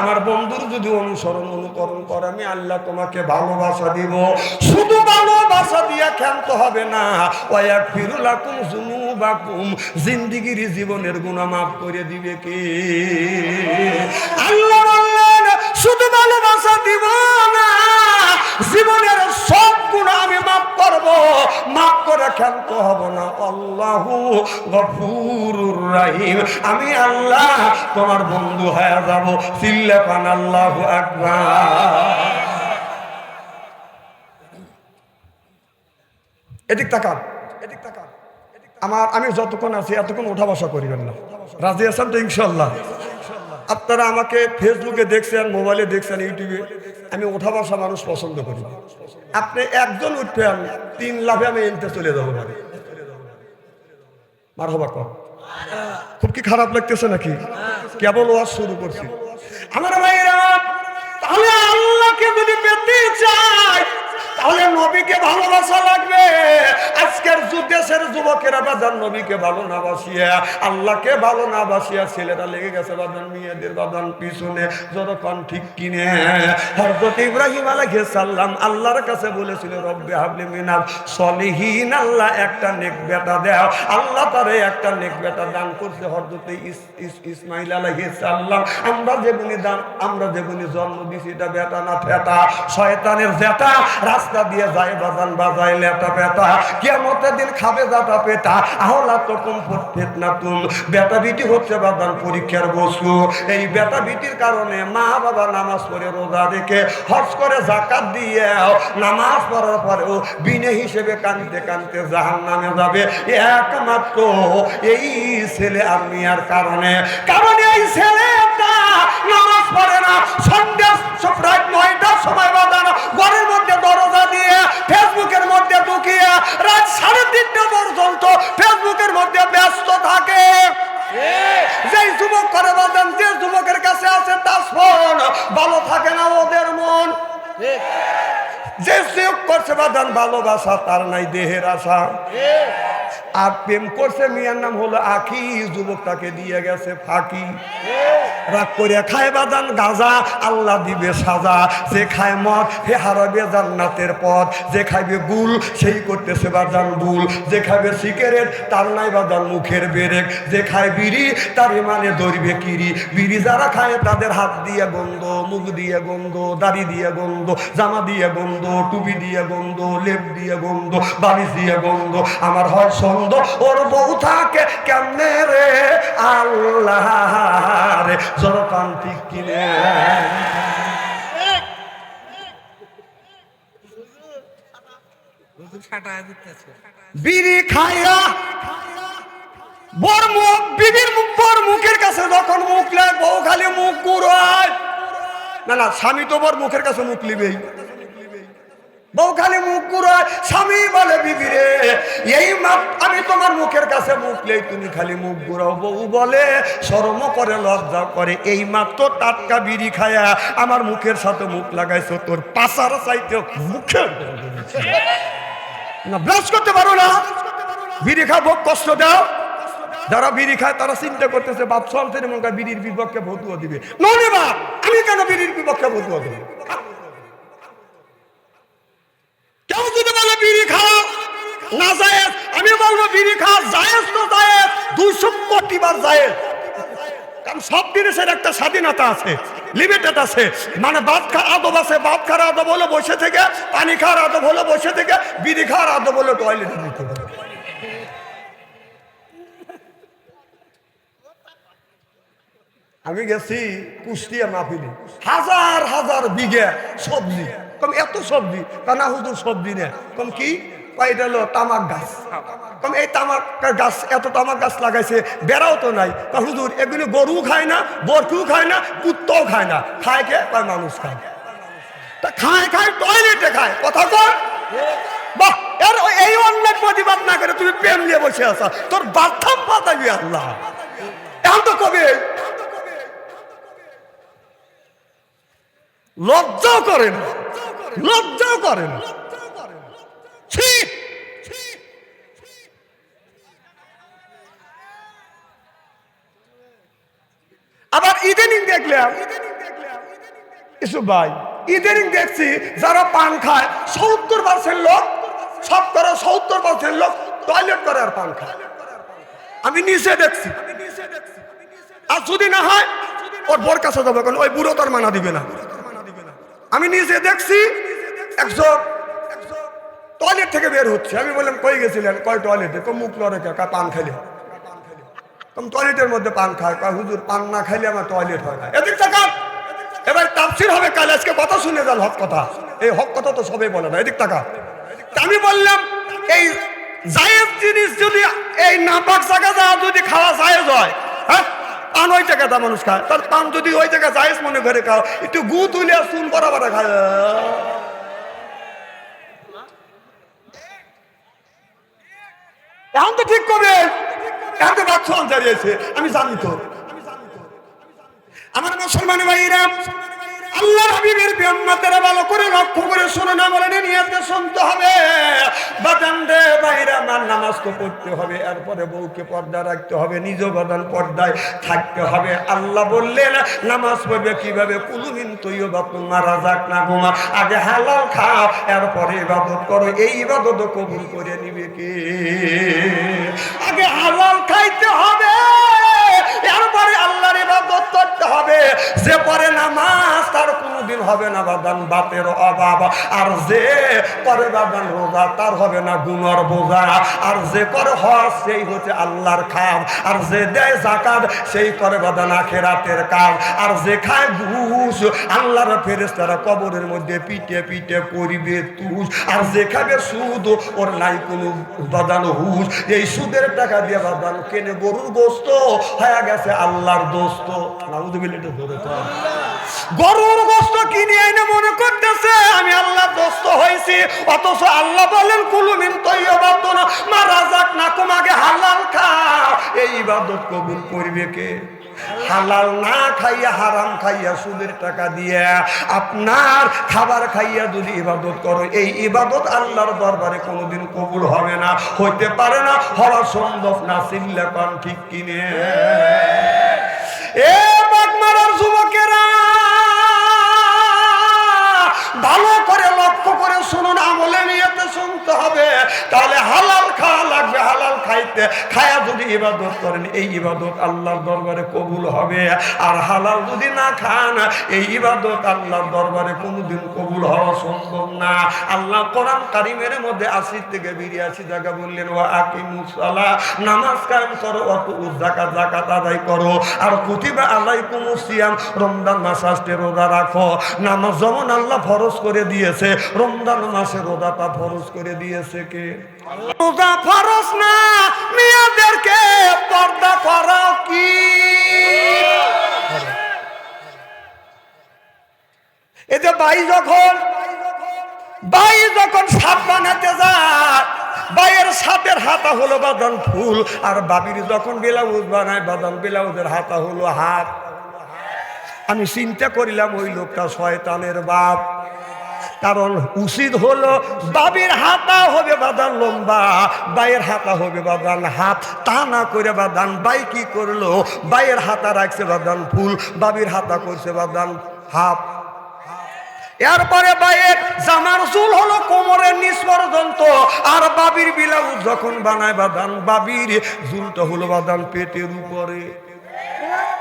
আমার বন্ধুর যদি অনুকরণ করো আমি আল্লাহ তোমাকে ভালোবাসা দিব শুধু ভালোবাসা দিয়া ক্ষান্ত হবে না ওয়ায়াগফিরু লাকুম যুনুবাকুম জিন্দেগীর জীবনের গুনাহ মাফ করে দিবে কে আল্লাহ বললেন শুধু ভালোবাসা দিব না জীবনের সব গুনাহ আমি মাফ করব মাফ করে ক্ষান্ত হব না আল্লাহু গফুরুর রহিম আমি আল্লাহ তোমার বন্ধু হয়ে যাব সিল্লাপান আল্লাহু আকবার এদিক তাকান আমি যতক্ষণ আছি এতক্ষণ উঠা বসা করিবেন না রাজি আছেন তো ইনশাল্লাহ আপনারা আমাকে ফেসবুকে দেখছেন মোবাইলে দেখছেন ইউটিউবে আমি উঠা বসা মানুষ পছন্দ করি আপনি একজন উঠবেন 3 লাফে আমি এনতে চলে যাবো মারহাবা কর খুব কি খারাপ লাগতেছে নাকি কেবল ওয়াজ শুরু করছি আমার ভাইরা তাহলে আল্লাহকে যদি পেতে চাই তাহলে নবীকে ভালোবাসা লাগবে। আজকের দেশের যুবকেরা বাজান নবীকে ভালো না বাসিয়া, আল্লাহকে ভালো না বাসিয়া ছেলেরা লেগে গেছে বাজান মেয়েদের বাজান পিছনে। যতক্ষণ ঠিক কিনে হযরত ইব্রাহিম আলাইহিস সালাম আল্লাহর কাছে বলেছিল রব্বে হাবলি মিনাল সলিহিন, আল্লাহ একটা নেক বেটা দাও। আল্লাহ তারে একটা নেক বেটা দান করছে হযরত ইসমাঈল আলাইহিস সালাম। আমরা যেগুনি জন্ম দিছি এটা বেটা না ফেটা, শয়তানের জেতা। রাস্তা দিয়ে যায় বাজান বাজায় লেটা পেটা, কিয়ামতের দিন খাবে যাটা পেটা। আহলা তো কমফোর্ট ফিতনাতুন, বেটা বিটি হচ্ছে বাজান পরীক্ষার বস্তু। এই বেটা বিটির কারণে মা বাবা নামাজ পড়ে রোজা রেখে হজ করে যাকাত দিয়ে নামাজ পড়ার পরেও বিনে হিসেবে কানতে কানতে জাহান্নামে যাবে একমাত্র এই ছেলে আর মেয়ের কারণে। কারণ এই ছেলেটা নামাজ পড়ে না, সন্ধ্যা প্রায় 9টার সময় বাজানো ঘরের মধ্যে দরজা দিয়ে ফেসবুকের মধ্যে ঢুকিয়ে রাত 3:30টা পর্যন্ত ফেসবুকের মধ্যে ব্যস্ত থাকে। যে যুবক করে বাজান, যে যুবকের কাছে আছে তার ফোন, ভালো থাকে না ওদের মন। যে যুবক করছে বাজান ভালোবাসা, তার নাই দেহের আশা। আর প্রেম করছে মেয়ের নাম হলো আখি, যুবকটাকে দিয়ে গেছে ফাঁকি। রাগ করে খায় বাজান গাঁজা, আল্লাহ দিবে সাজা। যে খায় মদ হে হারাবে জান্নাতের পথ, যে খাইবে গুল সেই করতেছে বাজান ভুল। যে খাবে সিগারেট তার নাই বাজান মুখের বেরেক, যে খায় বিড়ি তার মানে ধরবে কিরি। বিড়ি যারা খায় তাদের হাত দিয়ে গন্ধ, মুখ দিয়ে গন্ধ, দাড়ি দিয়ে গন্ধ, জামা দিয়ে গন্ধ, টুপি দিয়ে গন্ধ, লেপ দিয়ে গন্ধ, বালিশ দিয়ে গন্ধ। আমার হয় সন্দ ওর বউ থাকে কেমনে রে আল্লাহ রে, জনতান্ত্রিক কিনে বিড়ি খাইয়া বর মুখ বিবির বর মুখের কাছে যখন মুখ লেয় বউ খালি মুখ ঘুরায়। না স্বামী তো বর মুখের কাছে মুখ লিবেই, বউ খালি মুখ ঘুরায়। স্বামী বলে বিবি রে এই মাপ আমি তোমার মুখের কাছে মুখ লেই, তুমি খালি মুখ ঘুরাও। বউ বলে শরম করে লজ্জা করে, এই মাত্র টাটকা বিড়ি খায়া আমার মুখের সাথে মুখ লাগাইছো, তোর পাশার চাইতে মুখে না ব্রাশ করতে পারো না। বিড়ি খাবো কষ্ট দাও। যারা বিড়ি খায় তারা চিন্তা করতেছে বাপ সন্তান মনে হয় বিড়ির বিপক্ষে ভতুয়া দিবে। নয় বাপ, আমি কেন বিড়ির বিপক্ষে ভতুয়া দেব? কেউ যদি বলে বিড়ি খাও না জায়েজ, আমি বলবো বিড়ি খাওয়া জায়েজ তো জায়েজ, 200 কোটি বার জায়েজ। কারণ সব জিনিসের একটা স্বাধীনতা আছে, লিমিটেড আছে। মানে ভাত খাওয়ার আদব আছে, ভাত খাওয়ার আদব হলো বসে থেকে, পানি খাওয়ার আদব হলো বসে থেকে, বিড়ি খাওয়ার আদব হলো টয়লেটে দিতে হবে। আমি গেছি কুষ্টিয়া মাহফিলে, হাজার হাজার বিঘে সবজি। কম এত সবজি কানা হুজুর সবজি নেই। কম কি এটা হলো তামাক গাছ। কম এই তামাক গাছ, এত তামাক গাছ লাগাইছে, বেড়াও তো নাই। হুজুর এগুলো গরু খায় না, বরকুও খায় না, কুত্তাও খায় না, খায় কে? মানুষ খায়। তা খায় টয়লেটে খায়। কথা কর বাহ, এর এই অন্যায় প্রতিবাদ না করে তুমি প্রেম নিয়ে বসে আসা, তোর বাথরুম পাতাবি আল্লাহ। এখন তো কবে লজ্জাও করেন, লজ্জাও করেন। আবার ইদানিং দেখলাম ইসু ভাই, ইদানিং দেখছি যারা পান খায় 70% লোক, 70% লোক টয়লেট করে আর পান খায়। আমি নিচে দেখছি। আর যদি না হয় ওর বোর কাছে যাবে, কারণ ওই বুড়ো তার মানা দিবে না। আমি নিজে দেখছি একজন টয়লেট থেকে বের হচ্ছে। আমি বললাম কই গেছিলেন? কয় টয়লেটে। মুখ লড়ে পান খাইলে, টয়লেটের মধ্যে পান খায়। কয় হুজুর পান না খাইলে আমার টয়লেট হয় না। এদিক তাকান, এবার তাফসীর হবে কাল, আজকে কথা শুনে যান হক কথা। এই হক কথা তো সবাই বলে না। এদিক তাকা। আমি বললাম এই জায়েজ জিনিস যদি এই নাপাক জায়গা যদি খাওয়া জায়েজ হয়, হ্যাঁ পান ওই জায়গাটা মানুষ খায়, তার পান যদি ওই জায়গায় জায়েজ মনে করে খাও, একটু গু তুলে চুন বরাবর খায়। এখন তো ঠিক করবে, এখন তো বাচ্চা দাঁড়িয়েছে। আমি জানি তো আমার মুসলমান ভাইরা, আল্লাহর হাবিবের বিয়াম্মাতেরা ভালো করে লক্ষ্য করে শুনে না বলেন নিয়তে শুনতে হবে বাদান রে বাইরে আমার নামাজ তো পড়তে হবে এরপরে বউকে পর্দা রাখতে হবে নিজ বাদান পর্দায় থাকতে হবে আল্লাহ বললেন নামাজ পড়বে কিভাবে কুলুমিন তৈয়বা তোমার রাজাক না ঘুমা আগে হালাল খাও এরপরে ইবাদত করো এই ইবাদত কবুল করে নিবে কে আগে হালাল খাইতে হবে এরপরে আল্লাহর ইবাদত করতে হবে যে পরে নামাজ তার কোনোদিন হবে না বাদান বাতের অভাব আর যে করে বাদান রোজা তার হবে না গুনার বোঝা আর যে করে হজ সেই হচ্ছে আল্লাহর খাম আর যে দেয় যাকাত সেই করে বাদান আখিরাতের কাম আর যে খায় ঘুষ আল্লাহর ফেরেশতারা কবরের মধ্যে পিটে পিটে করিবে তুষ আর যে খাবে সুদ ওর নাই কোনো বাদান হুশ এই সুদের টাকা দিয়ে বাদান কেনে গরুর গোস্ত হয়ে গেছে আল্লাহর দোস্ত নাউযুবিল্লাহ ধরে তো গরুর গোস্ত কিনে এনে মনে করতেছে আমি আল্লাহ দোস্ত হয়েছি অথচ আল্লাহ বলেন কুলু মিন তাইয়্যিবাতিন মা রাযাকনাকুম আগে হালাল খাও এই ইবাদত কবুল করবে কে হালাল না খাইয়া হারাম খাইয়া সুদের টাকা দিয়ে আপনার খাবার খাইয়া যদি ইবাদত করো এই ইবাদত আল্লাহর দরবারে কোনোদিন কবুল হবে না হইতে পারে না হওয়া সম্ভব না চিল্লা পান ঠিক কিনে এ বাগমারার যুবকেরা ভালো করে লক্ষ্য করে শুনুন আমলে নিয়তে শুনতে হবে তাহলে হালাল খাওয়া লাগবে হালাল খাইতে খায়া যদি ইবাদত করেন এই ইবাদত আল্লাহর দরবারে কবুল হবে আর হালাল যদি না খান এই ইবাদত আল্লাহর দরবারে কোনোদিন কবুল হওয়া সম্ভব না আল্লাহ কোরআন কারীমের মধ্যে 80 থেকে 82 জায়গা বললেন ওয়া আকিমুস সালাহ নামাজ কায়েম করো ওয়াতুজ যাকাত যাকাত আদায় করো আর কুতিবা আলাইকুমুস সিয়াম রমজান মাস আসতে রোজা রাখো নামাজ যেমন আল্লাহ ফরজ করে দিয়েছে রমজান মাসে রোজাটা ফরজ করে দিয়েছে কে রোজা ফরজ না মেয়েদেরকে পর্দা করা কি এই যে ভাই যখন সাপ বানাতে যায় ভাইয়ের সাপের হাতা হলো বাদান ফুল আর বাবির যখন ব্লাউজ বানায় বাদান ব্লাউজের হাতা হলো হাত আমি চিন্তা করিলাম ওই লোকটা শয়তানের বাপ কারণ উচিত হলো বাবির হাতা হবে বাদান লম্বা বাইয়ের হাতা হবে বাদান হাত তা না করে বাদান বাই কি করলো বাইয়ের হাতা রাখছে বাদান ফুল বাবির হাতা করছে বাদান হাত এরপরে বাইয়ের জামার চুল হলো কোমরের নিচ পর্যন্ত আর বাবির ব্লাউজ যখন বানায় বাদান বাবির চুলটা হলো বাদান পেটের উপরে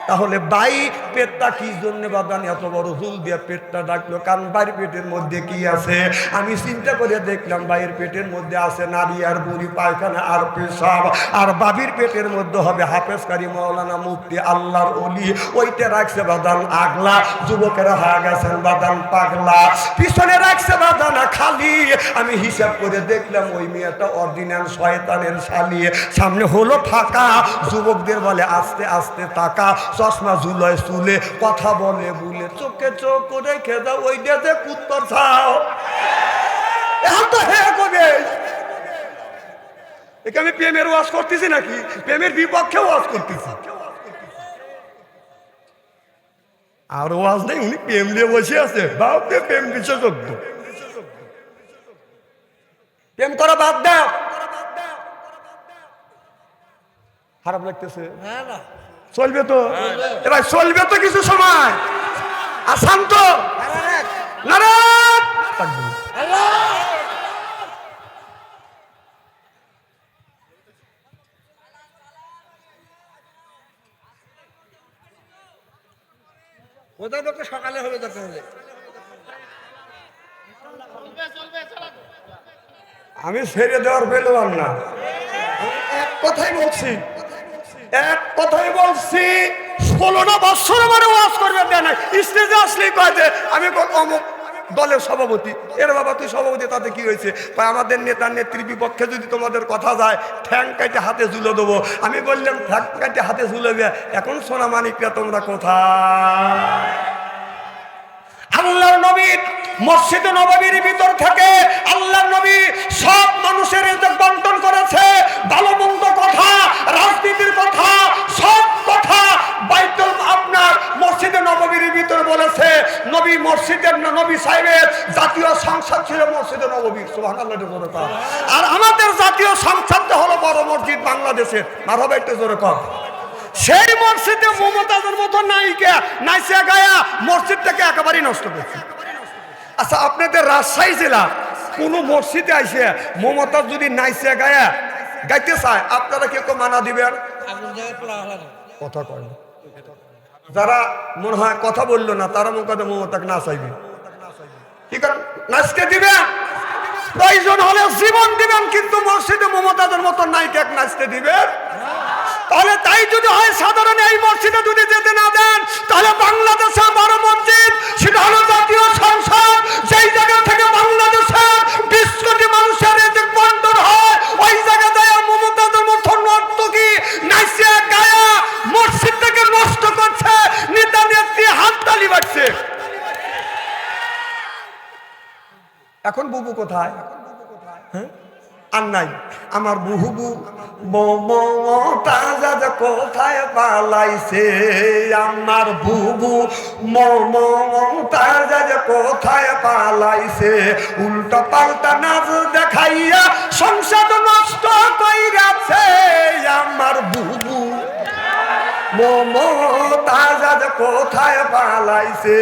তাহলে বাই পেটটা কি জন্য বাদান এত বড় চুল দিয়ে পেটটা ডাকলো কারণ বাইরের পেটের মধ্যে কি আছে আমি চিন্তা করে দেখলাম বাইরের পেটের মধ্যে আছে নারী আর বুড়ি পায়খানা আর পেশাব আর বাবির পেটের মধ্যে হবে হাফেজকারী মাওলানা মুফতি আল্লাহর ওলি ওইটা রাখছে বাদান আগলা যুবকেরা হয়ে গেছেন বাদান পাগলা পিছনে রাখছে বাদান খালি আমি হিসাব করে দেখলাম ওই মেয়েটা অরিজিনাল শয়তানের শালি সামনে হলো ফাঁকা যুবকদের বলে আস্তে আস্তে তাকা চশমা ঝুলয় চুলে কথা বলে বলে চোখে চোখ করে খেদা ওই দেশে কুত্তর ছাও এখন তো হ্যাঁ কবে একে আমি প্রেমের ওয়াজ করতেছি নাকি প্রেমের বিপক্ষে ওয়াজ করতেছি আর ওয়াজ নেই উনি প্রেম দিয়ে বসে আছে বাপরে প্রেম বিশেষজ্ঞ প্রেম করা বাদ দাও খারাপ লাগতেছে চলবে তো এবার চলবে তো কিছু সময় আসাম তো সকালে হবে আমি ছেড়ে দেওয়ার পেলাম না এক কথাই বলছি 16 বছর আমার ওয়াজ করবে দেয় না স্টেজে আসলেই কয় যে আমি অমুক দলের সভাপতি এর বাবা তুই সভাপতি তাতে কি হয়েছে আমাদের নেতা নেত্রীর বিপক্ষে যদি তোমাদের কথা যায় ঠ্যাং কাটে হাতে ঝুলে দেবো আমি বললাম ঠ্যাং কাটে হাতে ঝুলেবে এখন সোনা মানিকরা তোমরা কোথায় আল্লাহর নবী মসজিদে নববীর ভিতর থেকে আল্লাহর নবী সব মানুষের রিজিক বন্টন করেছে ভালো মন্দ কথা রাজনীতির কথা সব কথা বাইতুল আপনার মসজিদে নববীর ভিতর বলেছে নবী সুবহানাল্লাহ জোরে কর। আর আমাদের জাতীয় সংসদ হলো বড় মসজিদ বাংলাদেশের, মারহাবা একটু জোরে কর। সেই মসজিদে মমতাজের মতো নায়িকা নাইসা গায়া মসজিদটাকে একেবারেই নষ্ট করছে। আচ্ছা, আপনাদের রাজশাহী জেলা কোন মসজিদে আইসে মমতাজ যদি নাইসা গায়া গাইতে চায়, আপনারা কেউ মানা দিবেন? কথা কয় না। যারা মনে হয় কথা বললো না তারা মনে করে মমতাকে না চাইবে, ঠিক আছে নাচতে দিবেন, প্রয়োজন হলে জীবন দিবেন, কিন্তু মসজিদে মমতাজের মতো নায়িকা নাচতে দিবেন? তাহলে তাই যদি হয়, সাধারণ এই মসজিদে যদি যেতে না দেন, তাহলে বাংলাদেশে বড় মসজিদ সেটা হলো জাতীয় সংসদ। সেই জায়গা থেকে বাংলাদেশে 20 কোটি মানুষের যে বন্টন হয়, ওই জায়গায় মমতাজের মতো নর্তকী নাইসা গায়া মসজিদটাকে নষ্ট করছে, নেতা নেত্রী হাততালি বাজছে। এখন বুবু কোথায়? হ্যাঁ, আর নাই। আমার বুবু মমতাজ কোথায় পালাইছে, আমার বুবু মমতাজ কোথায় পালাইছে, উল্টো পাল্টা নাচ দেখাইয়া সংসদ নষ্ট কইরাছে, আমার বুবু মমতাজ কোথায় পালাইছে।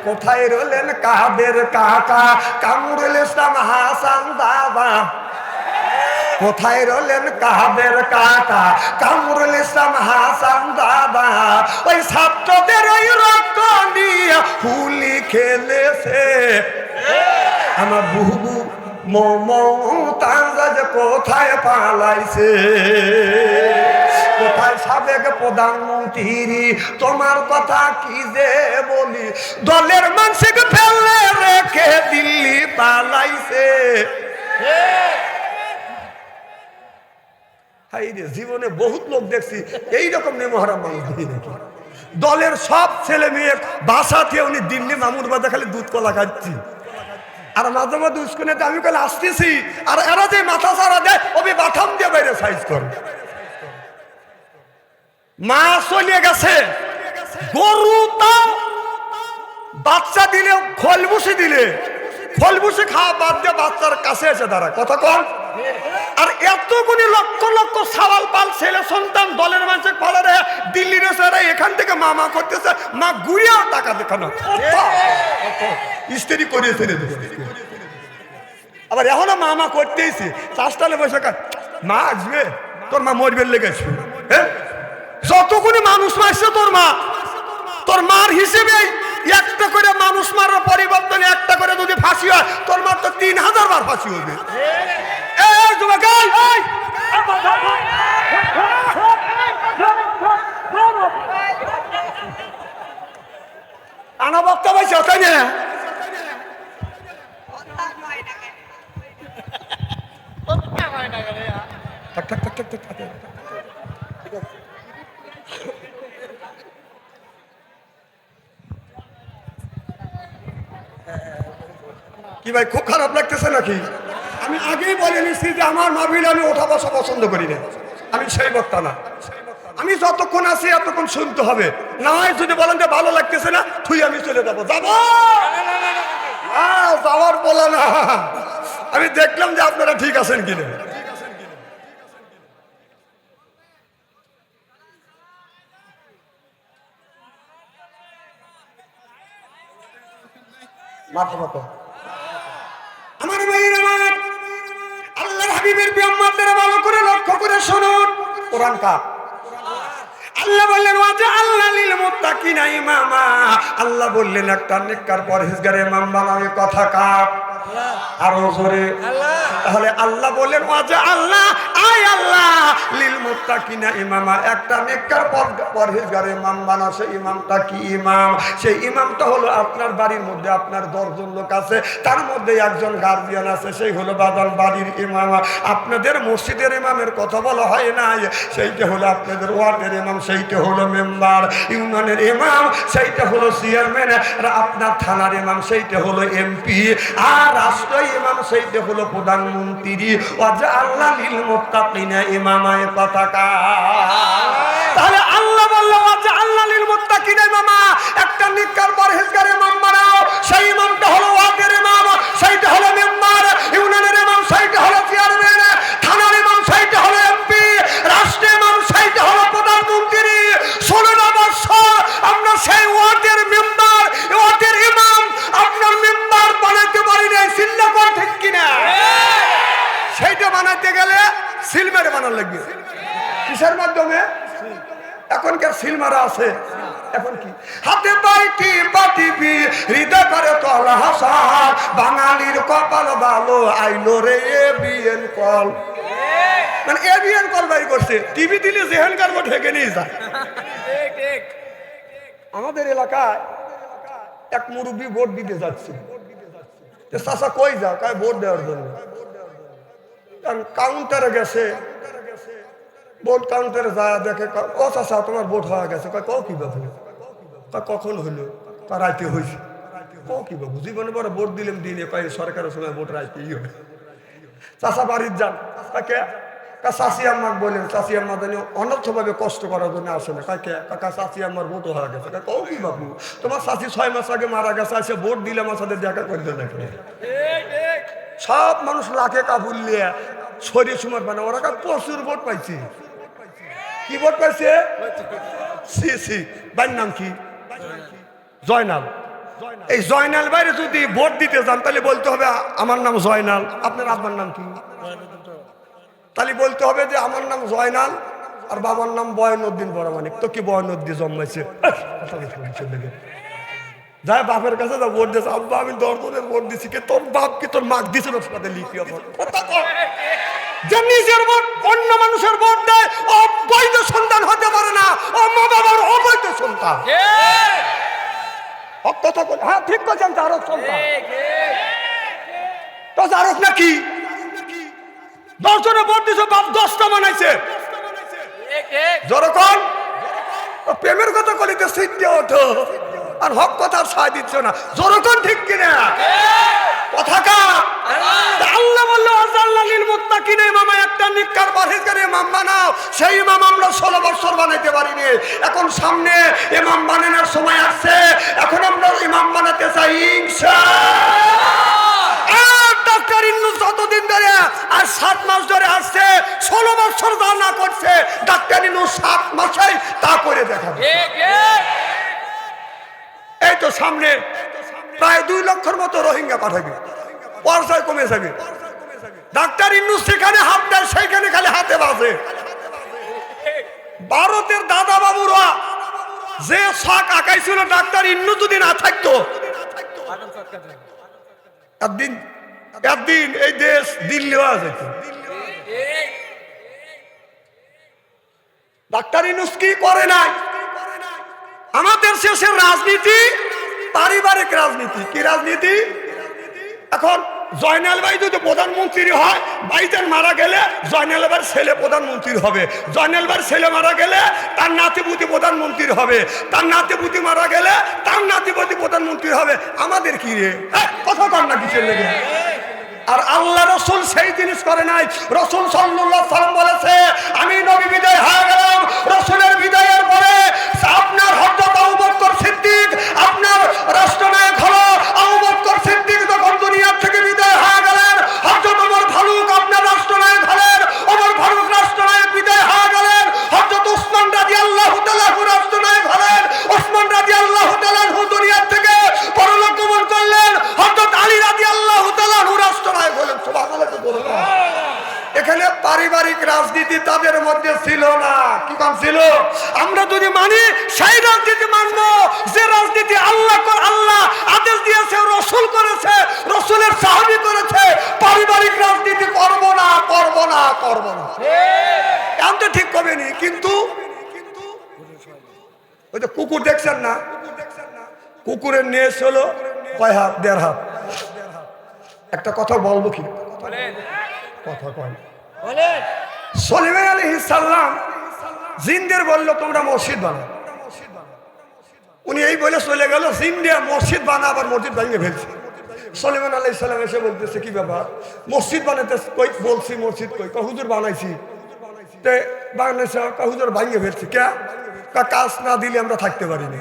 কোথায় রইলেন কাদের কাকা কামরুল ইসলাম হাসান দাদা, কোথায় রইলেন কাদের কাকা কামরুল ইসলাম হাসান দাদা, ওই ছাত্রদের ওই রক্ত নিয়ে হুলি খেলেছে, আমার বুবু মমতাজ কোথায় পালাইছে। কোথায় সাবেক প্রধানমন্ত্রী, তোমার কথা কি যে বলি, দলের মানুষকে ফেলে রেখে দিল্লি পালাইছে। জীবনে বহুত লোক দেখছি এইরকম নেমহারাম মানুষ দেখি নাকি, দলের সব ছেলে মেয়ে বাসাতে উনি দিল্লি মামুর বাদে খালি দুধ কলা খাচ্ছি, আর মাঝে মাঝে উস্কুনেতে আমি কালে আসতেছি, আর এরা যে মাথা সারা দেয় ওই বাথাম দিয়ে বাইরে সাইজ করে। মা চলে গেছে, গরু তাও বাচ্চা দিলে খোলবুসি দিলে খোলবুসি খাওয়া বাদ দিয়ে বাচ্চার কাছে এসে দাঁড়ায়, কথা কন। আর এতগুলি লক্ষ লক্ষ সাওয়াল পাল ছেলে সন্তান দলের মানুষের পালারে দিল্লির এখান থেকে মা করতেছে, মা গুড়িয়াও টাকা দেখানো স্ত্রী করিয়েছে, আবার এখনো মা করতেইছে, চাষটালে বসে মা আসবে, তোর মা মরবের লেগেছে। হ্যাঁ, যতগুলি মানুষ মারছে তোর মার হিসেবে একটা করে মানুষ মারার পরিবর্তনে একটা করে যদি ফাঁসি হয়, তোর মার তো 3000 বার ফাঁসি হবে। আনা বক্তা পাইছে তাই না? কি ভাই খুব খারাপ লাগতেছে নাকি? আমি আগেই বলে নিচ্ছি যে আমার মাহফিল আমি ওঠা বসা পছন্দ করি না, আমি সেই বক্তা না। আমি যতক্ষণ আছি এতক্ষণ শুনতে হবে, না হয় যদি বলেন যে ভালো লাগতেছে না তুই আমি চলে যাবো যাওয়ার বলা না, আমি দেখলাম যে আপনারা ঠিক আছেন কিনা। আমার ভাইয়ের আমার আল্লাহর হাবিবের বিয়াম্মাদের ভালো করে লক্ষ্য করে শুনুন, কোরআন কাপ আল্লাহ বললেন ওয়াজা আল্লাহ লিল মুত্তাকিনা ইমামা, আল্লাহ বললেন একটা নেককার পরহেজগার ইমাম বানাবে, কথা কাপ আরো জোরে। তাহলে আল্লাহ বললেন ওয়াজা আল্লাহ আয় আল্লাহ লিল মুত্তাকিনা ইমামা, একটা নেককার পরহেজগার ইমাম বানাও। সেই ইমামটা কি ইমাম? সেই ইমামটা হলো আপনার বাড়ির মধ্যে আপনার 10 জন লোক আছে, তার মধ্যে একজন গার্জিয়ান আছে, সেই হলো বাদাল বাড়ির ইমাম। আপনাদের মসজিদের ইমামের কথা বলা হয় না, সেইটা হলো আপনাদের ওয়ার্ডের ইমাম, সেইটা হলো মেম্বার। ইউনিয়নের ইমাম সেইটা হলো চেয়ারম্যান, আর আপনার থানার ইমাম সেইটা হলো এমপি, আর রাষ্ট্র ইমাম সেইটা হলো প্রধানমন্ত্রী। ওয়াজা আল্লাহ লিল মুত্তাকিনা ইমামায় পতাকা। তাহলে আল্লাহ বলল ওয়াজা আল্লাহ লিল মুত্তাকিনা ইমামা, একটা নেককার পরহেজগার ইমাম বানাও। সেই ইমামটা হলো ওয়ার্ডের ইমাম, সেই সাহেবটা হলো মেম্বার, ইউনিয়নের ইমাম সাহেবটা হলো চেয়ারম্যান, থানার ইমাম সাহেবটা হলো এমপি, রাষ্ট্রের ইমাম সাহেবটা হলো প্রধানমন্ত্রী। 16 বছর আমরা সেই ওয়ার্ডের মেম্বার, ওয়ার্ডের ইমাম আপনার মেম্বার বানাইতে পারি না। চিন্তা কর ঠিক কিনা? সেইটা বানাইতে গেলে সিল মেরে বানার লাগবে। কিসের মাধ্যমে? এখনকার সিল মারা আছে। এখন কি হাতে পাইটি পাটিবি হৃদয় করে তলা হাসান, বাঙালির কপাল ভালো আইলো রে এবিএন কল। মানে এবিএন কল বাই করছে, টিভি দিলে যেহেন কারবো ঢেকে নিয়ে যায়। আমাদের এলাকায় এক মুরব্বী ভোট দিতে যাচ্ছে। চাচা কই যাও? কয় ভোট দেওয়ার জন্য। কাউন্টারে গেছে, ভোট কাউন্টারে যায় দেখে, ও চাচা তোমার ভোট হয়ে গেছে। কয় কও কি বাবু? কখন হইলো? রাইতে হয়েছে। কও কি বাবু? জীবনে বড় ভোট দিলাম দিনে, কয় সরকারের সময় ভোট রাইতেই হবে। চাচা বাড়ির যান, কাকে চাষি আম্মাক বলেন, চাষি আম্মা জানি অনর্থভাবে কষ্ট করার জন্য আসে না। কাকে কাকা চাষি আম্মার ভোট হয়ে গেছে। কও কি বাবু? তোমার চাষি 6 মাস আগে মারা গেছে, আসে ভোট দিলে আমার সাথে দেখা করতে নাকি? সব মানুষ লাখে কাবুলিয়ে শরীর সুমার বানা, ওরা প্রচুর ভোট পাইছে। কি ভোট পাইছে? সি সি ভাইয়ের নাম কি? জয়নাল। এই জয়নাল বাইরে যদি ভোট দিতে যান তাহলে বলতে হবে আমার নাম জয়নাল। আপনার আব্বার নাম কি? তাহলে বলতে হবে যে আমার নাম জয়নাল আর বাবার নাম বয়নুদ্দিন বড়মানিক। তো কি বয়নুদ্দিন জন্মাইছে? যাই বাপের কাছে যা ভোট দিয়েছে, আব্বা আমি দর্শনের ভোট দিছি। কে তোর বাপ কি তোর মাক দিছিল? লিখি যে নিজের ভোট অন্য মানুষের ভোট দেয়, অবৈধ সন্তান হতে পারে না। ও মা বাবার অবৈধ সন্তান। কথা বলে হ্যাঁ ঠিক করছেন, জারক সন্তান। তো জারক নাকি? 10 জনে ভোট দিছে, বাপ 10টা বানাইছে। যখন প্রেমের কথা কলিতে সিদ্ধে ওঠো আর হক কথা ছাই দিচ্ছ না। যখন ঠিক কিনা কথা কা আল্লাহ বললো আযাল্লালিল মুত্তাকিন, ইমাম একটা নিকার পরহেজগার ইমাম বানাও। সেই ইমাম আমরা 16 বছর বানাইতে পারিনি। এখন সামনে ইমাম বানানোর সময় আসছে, এখন আমরা ইমাম বানাতে চাই ইনশাআল্লাহ। ডাক্তার ইন্নুস যতদিন ধরে আর 7 মাস ধরে আসছে, 16 বছর যা না করছে ডাক্তার ইন্নুস 7 মাসেই তা করে দেখাবে। এই তো সামনে প্রায় 2 লক্ষের মতো রোহিঙ্গা পাঠাবে, পর্যায় কমে যাবে। ডাক্তার ইন্নুস সেখানে হাত দেয়, সেইখানে খালি হাতে বাজে। ভারতের দাদা বাবুরা যে শখ আঁকাইছিল ডাক্তার ইন্নুস যদি না থাকতো, একদিন এই দেশ দিল্লি হয়ে যেত। ডাক্তার ইন্নুস কি করে নাই? আমাদের শেষের রাজনীতি পারিবারিক রাজনীতি। কি রাজনীতি? এখন জয়নাল ভাই যদি প্রধানমন্ত্রী হয়, ভাইজান মারা গেলে জয়নাল ভাইয়ের ছেলে প্রধানমন্ত্রী হবে। জয়নাল ভাইয়ের ছেলে মারা গেলে তার নাতিপুতি প্রধানমন্ত্রী হবে। তার নাতিপুতি মারা গেলে তার নাতিপুতি প্রধানমন্ত্রী হবে। আমাদের কি রে কথা কর না কিসের লেগে? আর আল্লাহ রসুল সেই জিনিস করে নাই। রসুল সাল্লাল্লাহু আলাইহি ওয়াসাল্লাম বলেছে, আমি নবী বিদায় হয়ে গেলাম, রসুলের বিদায়ের পরে আপনার হযরত আবু বকর সিদ্দিক আপনার রাষ্ট্রনায়ক হলো। আবু বকর সিদ্দিক যখন দুনিয়া থেকে বিদায় হয়ে গেলেন, হযরত ওমর ফারুক আপনার রাষ্ট্রনায়ক হলেন। ওমর ফারুক রাষ্ট্রনায়ক বিদায় হয়ে গেলেন, হযরত ওসমান রাদিয়াল্লাহু তাআলা রাষ্ট্রনায়ক হলেন। ওসমান রাদিয়াল্লাহু তাআলা দুনিয়া থেকে পরলোক গমন করলেন, হযরত আলী রাদিয়াল্লাহু তাআলা রাষ্ট্রনায়ক হলেন। সুবহানাল্লাহ। এখানে পারিবারিক রাজনীতি তাদের মধ্যে ছিল না। কি কাম ছিল? আমরা যদি মানি সেই রাজনীতি মানবো যে রাজনীতি আল্লাহ আদেশ দিয়েছে, রসুল করেছে, রসুলের সাহাবী করেছে। পারিবারিক রাজনীতি করব না, করব না, করব না। এখন তো ঠিক হবে নি। কিন্তু ওই যে কুকুর দেখছেন না, কুকুরের নেশ হলো কয় হাত? 1.5 হাত। একটা কথা বলবো কি? কথা কয় সুলাইমান আলাইহিস সালাম জিনদের বলল তোমরা মসজিদ বানাও। উনি এই বলে চলে গেল, জিন দিয়ে মসজিদ বানা, আবার মসজিদ ভেঙে ফেলছে। সুলাইমান আলাইহিস সালাম এসে বলতেছে কি ব্যাপার? মসজিদ বানাতে কই? বলছি মসজিদ কই? হুজুর বানাইছি। তে বানাইছে? হুজুর ভেঙে ফেলছি। কে? কাজ না দিলে আমরা থাকতে পারিনি।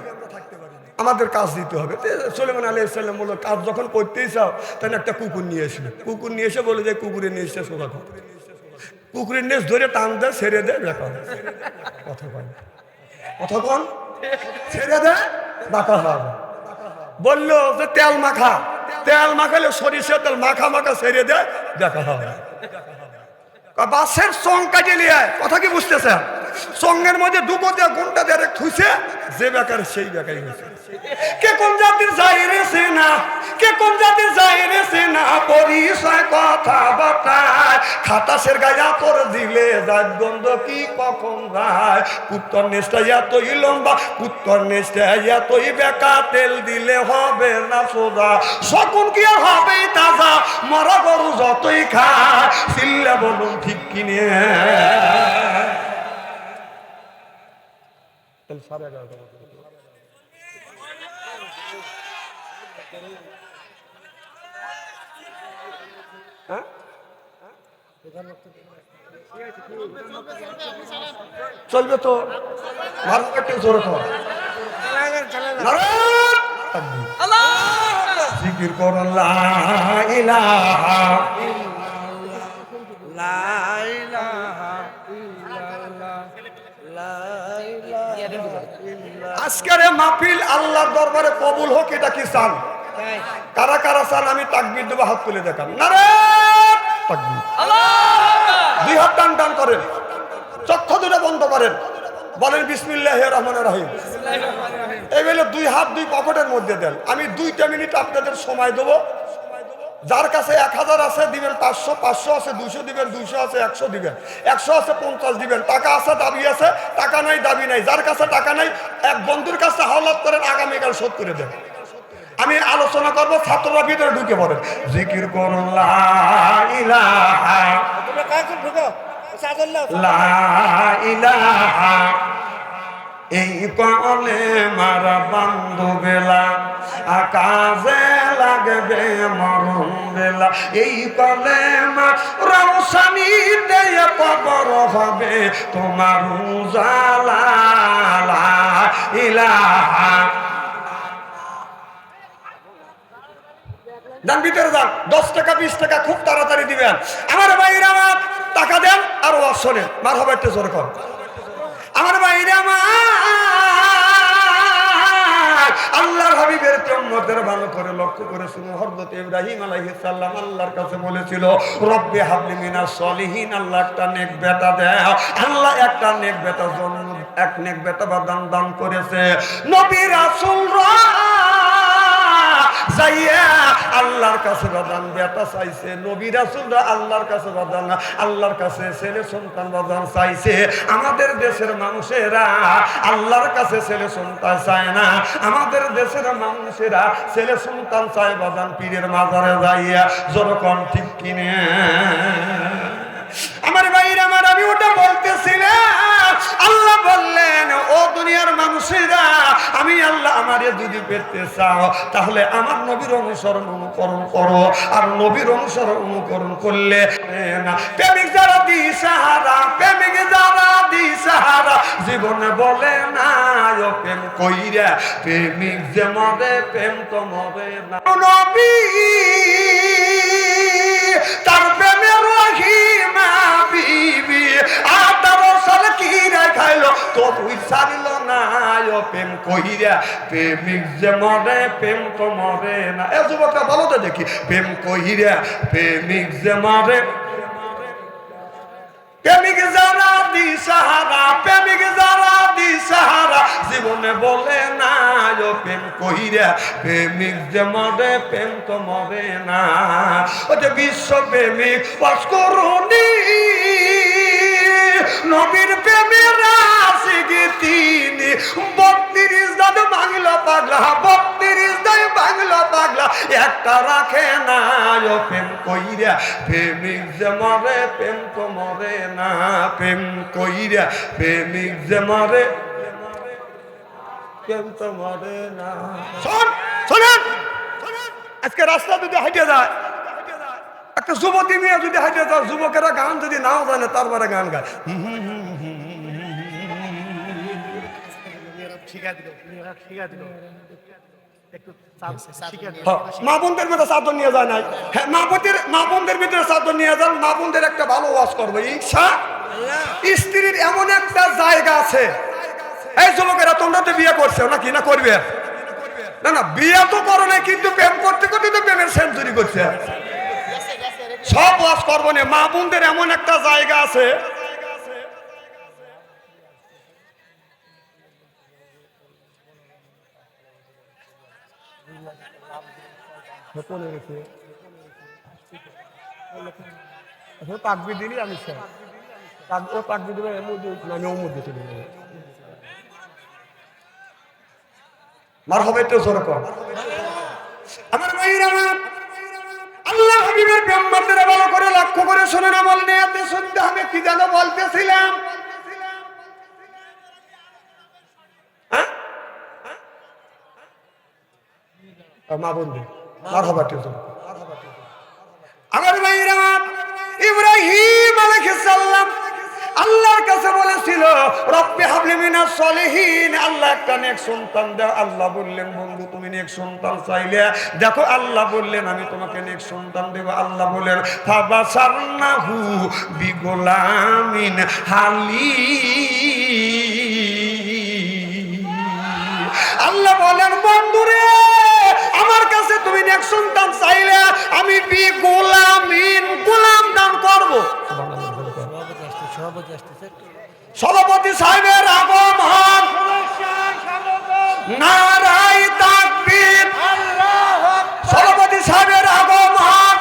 আমাদের কাজ দিতে হবে। সুলাইমান আলাইহিস সালাম বলল, কাজ যখন করতেই চাও তাহলে একটা কুকুর নিয়ে এসে, কুকুর নিয়ে এসে বলে যে কুকুরের নিয়ে এসে সোজা কথা, কুকুরের নেস ধরে টান দেয়, ছেড়ে দেয়, দেখা কথা কন, কথা কন, ছেড়ে দেয়, বাঁকা হবে। বললো যে তেল মাখা, তেল মাখালে সরিষা তেল মাখা মাখা ছেড়ে দেয়, দেখা হবে। বাসের সং কাটিয়ে নিয়ে কথা কি বুঝতেছেন? সঙ্গের মধ্যে ডুবো দেওয়া গুণটা দিয়ে থুইছে, যে বেকার সেই বেকারই হয়েছে। কে কোন জাতির যাই রেছে না, কে কোন জাতির যাই রেছে না, পরিচয় কথা বার্তায় খাতাসের গায়া তোর দিলে যার গন্ধ কি কখন যায়। পুত্তর নেশটা এতই লম্বা, পুত্তর নেশটা এতই বেকা, তেল দিলে হবে না সোজা, শকুন কি হবে তাজা, মরা গরু যতই খায়, চিল্লা বলুন ঠিক কিনে। চলবে তো, জিকির করো লা ইলাহা লা ইলাহা ইল্লাল্লাহ লা ইলাহা ইল্লাল্লাহ। আজকের মাহফিল আল্লাহর দরবারে কবুল হোক, এটা কি চান? কারা কারা চান? আমি তাকবীর দেবো, হাত তুলে দেখান। নারে তাকবীর, দুই হাত টান টান করেন, চক্ষু দুটো বন্ধ করেন, বলেন বিসমিল্লাহির রহমানির রহিম। এইবেলে দুই হাত দুই পকেটের মধ্যে দেন। আমি 2টা মিনিট আপনাদের সময় দেবো। যার কাছে 1000 আছে দিবেন 500, 500 আছে 200 দিবেন, 200 আছে 100 দিবেন, 100 আছে 50 দিবেন। টাকা আছে দাবি আছে, টাকা নাই দাবি নাই। যার কাছে টাকা নাই এক বন্ধুর কাছে হাওলাত করেন, আগামীকাল শোধ করে দেন। আমি আলোচনা করব, ছাত্ররা ভিতরে ঢুকে পড়েন। জিকির করুন লা ইলাহা লা ইলাহা, এই কলে মারা বান্ধব বেলা আকাশে লাগবে মরণ বেলা, এই কলে মা রৌশানি দেয় কবর হবে তোমার উজালা লা ইলাহা। যান ভিতরে যান, 10 টাকা 20 টাকা খুব তাড়াতাড়ি দিবেন। আমার ভাইরা আমার টাকা দেন আর ওয়াজ শোনেন। মারহাবা একটু জোরে কর। আমার ভাইরা আমার আল্লাহর হাবিবের উম্মতের ভালো করে লক্ষ্য করে শুনো। হযরত ইব্রাহিম আলাইহিস সালাম আল্লাহর কাছে বলেছিল, রব্বি হাবলি মিনাস সলিহিন, আল্লাহ একটা নেক বেটা দাও। আল্লাহ একটা নেক বেটা জন্ম, এক নেক বেটা দান করেছে। নবী রাসূলরা যাইয়া আল্লাহর কাছে বাদান বেটা চাইছে। নবী রাসূলরা আল্লাহর কাছে বাদান, আল্লাহর কাছে ছেলে সন্তান বাদান চাইছে। আমাদের দেশের মানুষেরা আল্লাহর কাছে ছেলে সন্তান চায় না, আমাদের দেশের মানুষেরা ছেলে সন্তান চায় বাদান পীরের মাজারে যাইয়া। যেরকম ঠিক কিনে আমার ভাইরা আমার, আমি ওটা বলতেছিলাম। আল্লাহ বললেন, ও দুনিয়ার মানুষেরা, আমি আল্লাহ আমারে যদি পেতে চাও তাহলে আমার নবীর অনুসরণ অনুকরণ করো। আর নবীর অনুসরণ অনুকরণ করলে না, প্রেমিক যারা দিশাহারা, প্রেমিক যারা দিশাহারা জীবনে বলে না ও প্রেম কইরা, প্রেমিক যে মরে প্রেম তো মরে না। নবী তার প্রেমের রহিমা বিবি 18 সাল কি খাইলো তো তুই ছাড়িল না ও প্রেম কইরা, প্রেমিক যে মরে প্রেম তো মরে না। এ যুবকরা বলো তো দেখি, প্রেম কইরা প্রেমিক যে মরে, প্রেমিক যারা দিশাহারা, প্রেমিক যারা দিশাহারা জীবনে বলে না ও প্রেম কইরা, প্রেমিক যে মরে প্রেম তো মরে না। ও যে বিশ্ব প্রেমিক অস্করণী নবীর প্রেমের আশিকি তিনি, 32 দান বাংলা পাগলা, 32 দান বাংলা পাগলা একটা রাখে না ও প্রেম কইরা, প্রেমিক যে মরে প্রেম তো মরে না। প্রেম কইরা প্রেমিক যে মরে প্রেম তো মরে না। শোনেন, আজকে রাস্তা যদি হাইটে যায়, একটা যুবতী মেয়ে যদি হাইটে যায়, যুবকেরা গান যদি নাও জানে তারপরে গান গায়। মা বোনদের ভিতরে চাদর নিয়ে যায় নাই। হ্যাঁ, মা বোনদের ভিতরে চাদর নিয়ে যান। মা বোনদের একটা ভালো ওয়াজ করবো ইনশা। স্ত্রীর এমন একটা জায়গা আছে, এই যুবকেরা তোমরা তো বিয়ে করছো নাকি না করবে? না না, বিয়ে তো করো নাই, কিন্তু প্রেম করতে করতে তো প্রেমের সেঞ্চুরি করছে। সব ওয়াজ করবো না। মা বোনদের এমন একটা জায়গা আছে, পাকবি দিলি আমি ও পাকবি দিবে মার হবে তো জোর কর। আমার ভাইরা, আল্লাহ হাবিবের ব্রহ্মাণ্ডের ভালো করে লক্ষ্য করে শুনে না, বল নিয়াতে শুনতে হবে। কি যেন বলতেছিলাম? মা বন্ধু মার হবে তো জোর। আমার ভাইরা, ইব্রাহিম আলাইহিস সালাম আল্লাহর কাছে বলেছিল, রব্বি হাবলি মিনাস সলিহিন, আল্লাহ একটা নেক সন্তান দাও। আল্লাহ বললেন, বন্ধু তুমি নেক সন্তান চাইলে দেখো, আল্লাহ বললেন আমি তোমাকে নেক সন্তান দেব। আল্লাহ বললেন ফাবাশারনাহু বিগুলামিন হালিম। আল্লাহ বলেন, বন্ধুরে আমার কাছে তুমি নেক সন্তান চাইলে আমি বিগুলামিন, গোলাম দান করব। সভাপতি সাহেবের আগমন, নারাই তাকবীর। সভাপতি সাহেবের আগমন,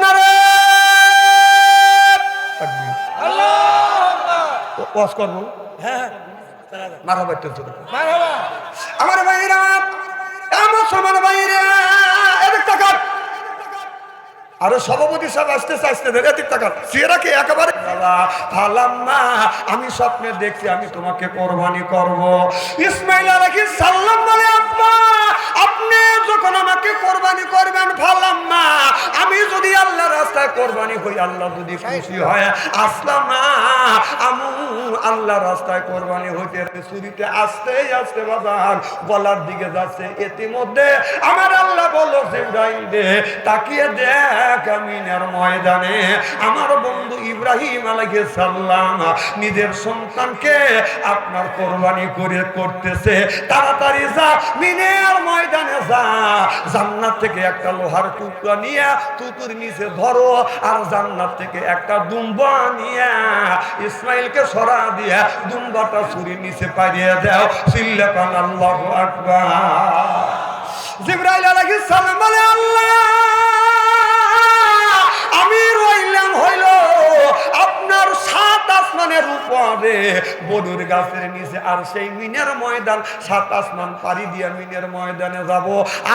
নারাই তাকবীর। ওয়াজ করব। হ্যাঁ, মারহাবা একটু জোরে। মারহাবা। আমার ভাইরা, আমার সমান ভাইরা, এদিক তাকান। আরে সভাপতি সাহেব আসতে আসতে এদিক তাকান। চেহারাকে একেবারে ফালাম্মা, আমি স্বপ্নে দেখছি আমি তোমাকে কোরবানি করব। ইসমাইল আলাইহিস সালাম বলে, আব্বা আপনি যখন আমাকে কোরবানি করবেন, ফালাম্মা আমি যদি আল্লাহর রাস্তায় কোরবানি হই, আল্লাহ যদি খুশি হয়, আসলামা আমু আল্লাহর রাস্তায় কোরবানি হইতে ছুরিতে আস্তে আস্তে বাজার গলার দিকে যাচ্ছে। ইতিমধ্যে আমার আল্লাহ বলল, জিবরাইল দে তাকিয়ে দেখ, আমিনের ময়দানে আমার বন্ধু ইব্রাহিম আলাইহিস সালাম নিজের সন্তানকে আপনার কোরবানি করতেছে। তাড়াতাড়ি যা, মিনের ময়দানে যা, জান্নাত থেকে একটা লোহার টুকরা নিয়ে টুকুর নিচে ধরো, আর জান্নাত থেকে একটা দুম্বা নিয়ে ইসমাইলকে সরা দিয়ে দুম্বাটা ছুরির নিচে পাইয়ে দাও। চিল্লাকান আল্লাহু আকবার। জিবরাইল আলাইহিস সালাম বলে, আল্লাহ আমি রইলাম হইল আপনার 7 আসমানের উপরে বদুর গাছের নিচে, আর সেই মিনের ময়দান 7 আসমান পাড়ি দিয়ে মিনের ময়দানে যাব।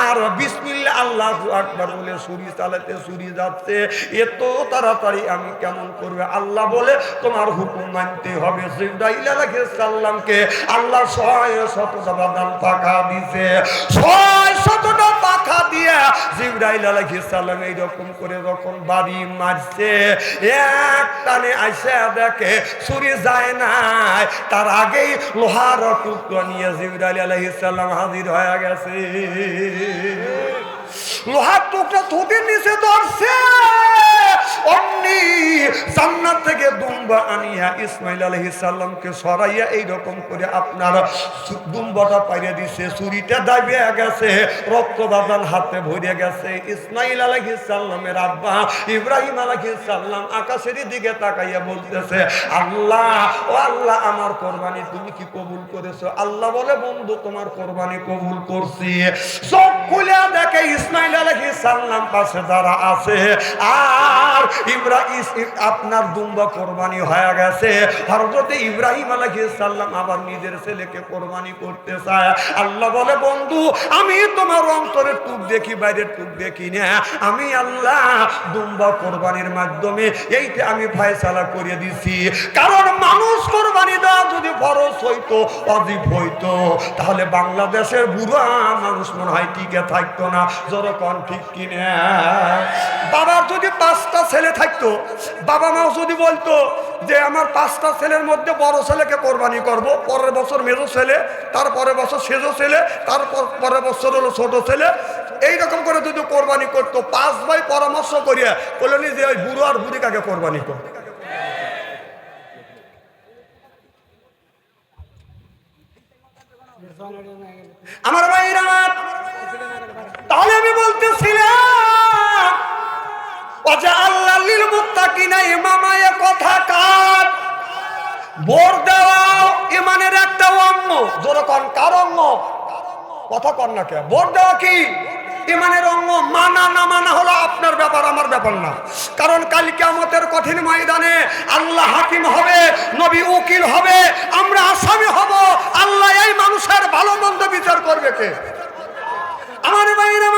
আর বিসমিল্লাহ আল্লাহু আকবার বলে ছুরি চালাতে ছুরি যাচ্ছে। এত তাড়াতাড়ি আমি কেমন করবে? আল্লাহ বলে তোমার হুকুম মানতে হবে। জিবরাইল আলাইহিস সালামকে আল্লাহ 600টা বাদাম পাখা দিয়েছে। 600টা পাখা দিয়ে জিবরাইল আলাইহিস সালাম এইরকম করে যখন বাড়ি মারছে, এক টানে আইসা দেখে ছুরি যায় নাই, তার আগেই লোহার টুকরা নিয়ে জিবরাইল আলাইহিস সালাম হাজির হয়ে গেছে। লোহার টুকরা থুতির নিচে ধরছে, অমনি জান্নাত থেকে দুম্বা আনিয়া ইসমাইল আলাইহিস সালামকে সরাইয়া এইরকম করে আপনার দুম্বাটা পাইয়ে দিছে। ছুরিটা দাবিয়ে গেছে, রক্ত বাদান হাতে ভরে গেছে। ইসমাইল আলাইহিস সালামের আব্বা ইব্রাহিম আলাইহিস সালাম আকাশের দিকে তাকাইয়া বলতেছে, আল্লাহ ও আল্লাহ আমার কোরবানি তুমি কি কবুল করেছো? আল্লাহ বলে, বন্ধু তোমার কোরবানি কবুল করছি। চোখ খুলে দেখে ইসমাইল আলাইহিস সালাম পাশে যারা আছে, আর আপনার দুম্বা কোরবানি হয়ে গেছে। হযরত ইব্রাহিম আলাইহিস সালাম আবার নিজের ছেলেকে কোরবানি করতে চায়। আল্লাহ বলে, বন্ধু আমি তোমার অন্তরের টুক দেখি, বাইরের টুক দেখি না। আমি আল্লাহ দুম্বা কোরবানির মাধ্যমে এইটা আমি ফয়সালা করে দিছি। কারণ মানুষ কোরবানি দেওয়া যদি ফরজ হইতো, ওয়াজিব হইতো, তাহলে বাংলাদেশের বুড়া মানুষ মনে হয় টিকে থাকতো না। যেরকম ঠিক কিনা? বাবার যদি 5টা ছেলে থাকতো, বাবা মাও যদি বলতো যে আমার 5টা ছেলের মধ্যে বড় ছেলেকে কোরবানি করব, পরের বছর মেজো ছেলে, তারপরের বছর সেজো ছেলে, তারপর পরের বছর হলো ছোট ছেলে, এইরকম করে যদি কোরবানি করতো, 5 ভাই পরামর্শ করিয়া বললেন যে ওই বুড়ো আর বুড়ি কাকে কোরবানি কর। আমার ভাইরা, তাহলে আমি বলতেছিলাম ওয়াজআল্না লিল মুত্তাকিনা ইমামা, এ কথা কার? ভোট দেওয়া ইমানের একটা অঙ্গ। জোরে কোন, কার অঙ্গ? কথা কন না কে? ভোট দেওয়া কি ইমানের অঙ্গ। মানা না মানা হলো আপনার ব্যাপার, আমার ব্যাপার না। কারণ কাল কিয়ামতের কঠিন ময়দানে আল্লাহ হাকিম হবে, নবী উকিল হবে, আমরা আসামি হব। আল্লাহ এই মানুষের ভালো মন্দ বিচার করবে কে? আমার ভাইরা,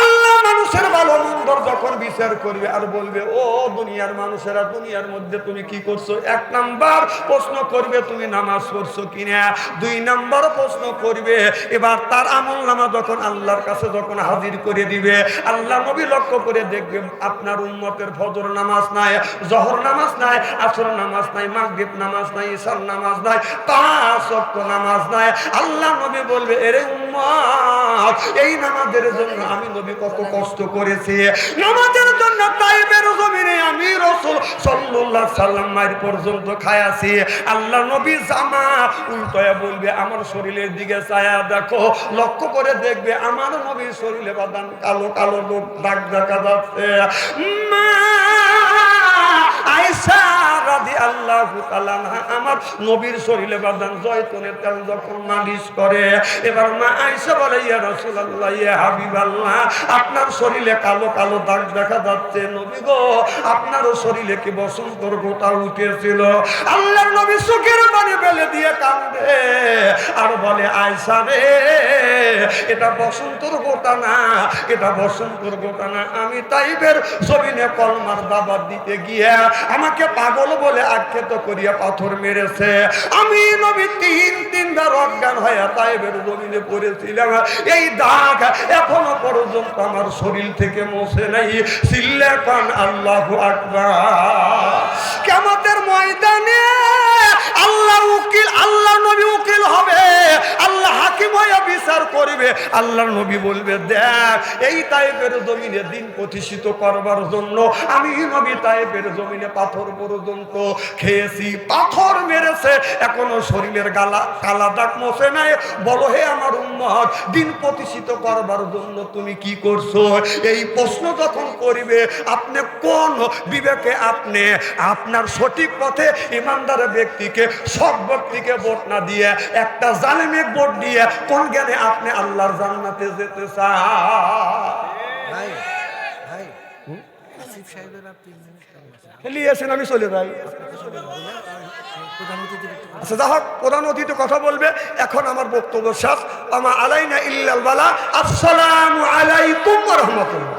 আল্লাহ মানুষের ভালো মন্দর যখন বিচার করবে আর বলবে ও দুনিয়ার মানুষেরা, দুনিয়ার মধ্যে তুমি কি করছো? 1 নাম্বার প্রশ্ন করবে তুমি নামাজ পড়ছো কিনা, 2 নাম্বার প্রশ্ন করবে এবার তার আমলনামা যখন আল্লাহর কাছে যখন হাজির করে দিবে, আল্লাহ নবী লক্ষ্য করে দেখবে আপনার উম্মতের ফজর নামাজ নাই, জোহর নামাজ নাই, আসর নামাজ নাই, মাগরিব নামাজ নাই, ইশার নামাজ নাই, 5 ওয়াক্ত নামাজ নাই। আল্লাহ নবী বলবে এরে উম্মত, এই নামাজের জন্য আমি নবী কত কষ্ট করেছি, নামাজের জন্য তাইফের জমিনে আমি রাসূল সাল্লাল্লাহু আলাইহি সাল্লাম মাইর পর্যন্ত খায়াছি। আল্লাহ নবী জামা উল্টায়া বলবে আমার শরীরের দিকে চায়া দেখো, লক্ষ্য করে দেখবে আমার নবীর শরীরে বাদান কালো কালো দাগ দেখা যাচ্ছে। মা আয়েশা রাদিয়াল্লাহু তাআলা আনহা আমার নবীর শরীরে বাদান জয়তুনের তেল যখন মালিশ করে, এবার মা আয়েশা বলে ইয়া রাসূলুল্লাহ, ইয়া হাবিবাল্লাহ, আপনার শরীরে কালো কালো দাগ দেখা যাচ্ছে, নবী গো আপনার শরীরে কি বসন্তর গোটা উঠেছিল? আল্লাহর নবী চোখের পানি ফেলে দিয়ে কাঁদে আর বলে আয়েশা রে, এটা বসন্তর গোটা না, এটা বসন্তর গোটা না। আমি তাইফের জমিনে কলমার দাওয়াত দিতে গিয়ে আমাকে পাগল বলে আখ্যাত করিয়া পাথর মেরেছে। আমি নবী 3বার অজ্ঞান হয়ে তাইফের জমিনে পড়েছিলাম। এই দাগ এখনো পর্যন্ত আমার শরীর থেকে মুছে নাই। চিল্লে পান আল্লাহু আকবার। কিয়ামতের ময়দানে আল্লাহ উকিল, আল্লাহ নবী উকিল হবে, আল্লাহ হাকিম হয়ে বিচার করবে। আল্লাহর নবী বলবে দেখ এই তাইফের জমিনে দিন প্রতিষ্ঠিত করবার জন্য আমি নবী তাইফের জমিনে পাথর পর্যন্ত খেয়েছি, পাথর মেরেছে, এখনো শরীরের কালা দাগ মোছে নাই। বলো হে আমার উম্মত, দিন প্রতিষ্ঠিত করবার জন্য তুমি কি করছো? এই প্রশ্ন যখন করবে আপনি কোন বিবেকে আপনি আপনার সঠিক পথে ইমানদার ব্যক্তিকে, সৎ ব্যক্তিকে ভোট না দিয়ে একটা জালেমে ভোট দিয়ে কোন জ্ঞানে আপনি আল্লাহর জান্নাতে যেতে চান? ভাই ভাই আসিফ সাহেবের আপনি খেলিয়েছেন, আমি চলে যাই। আচ্ছা যা হোক, প্রধান অতিথি কথা বলবে। এখন আমার বক্তব্য শেষ। আমা আলাইনা ইল্লাল বালা। আসসালামু আলাইকুম ওয়া রাহমাতুল্লাহ।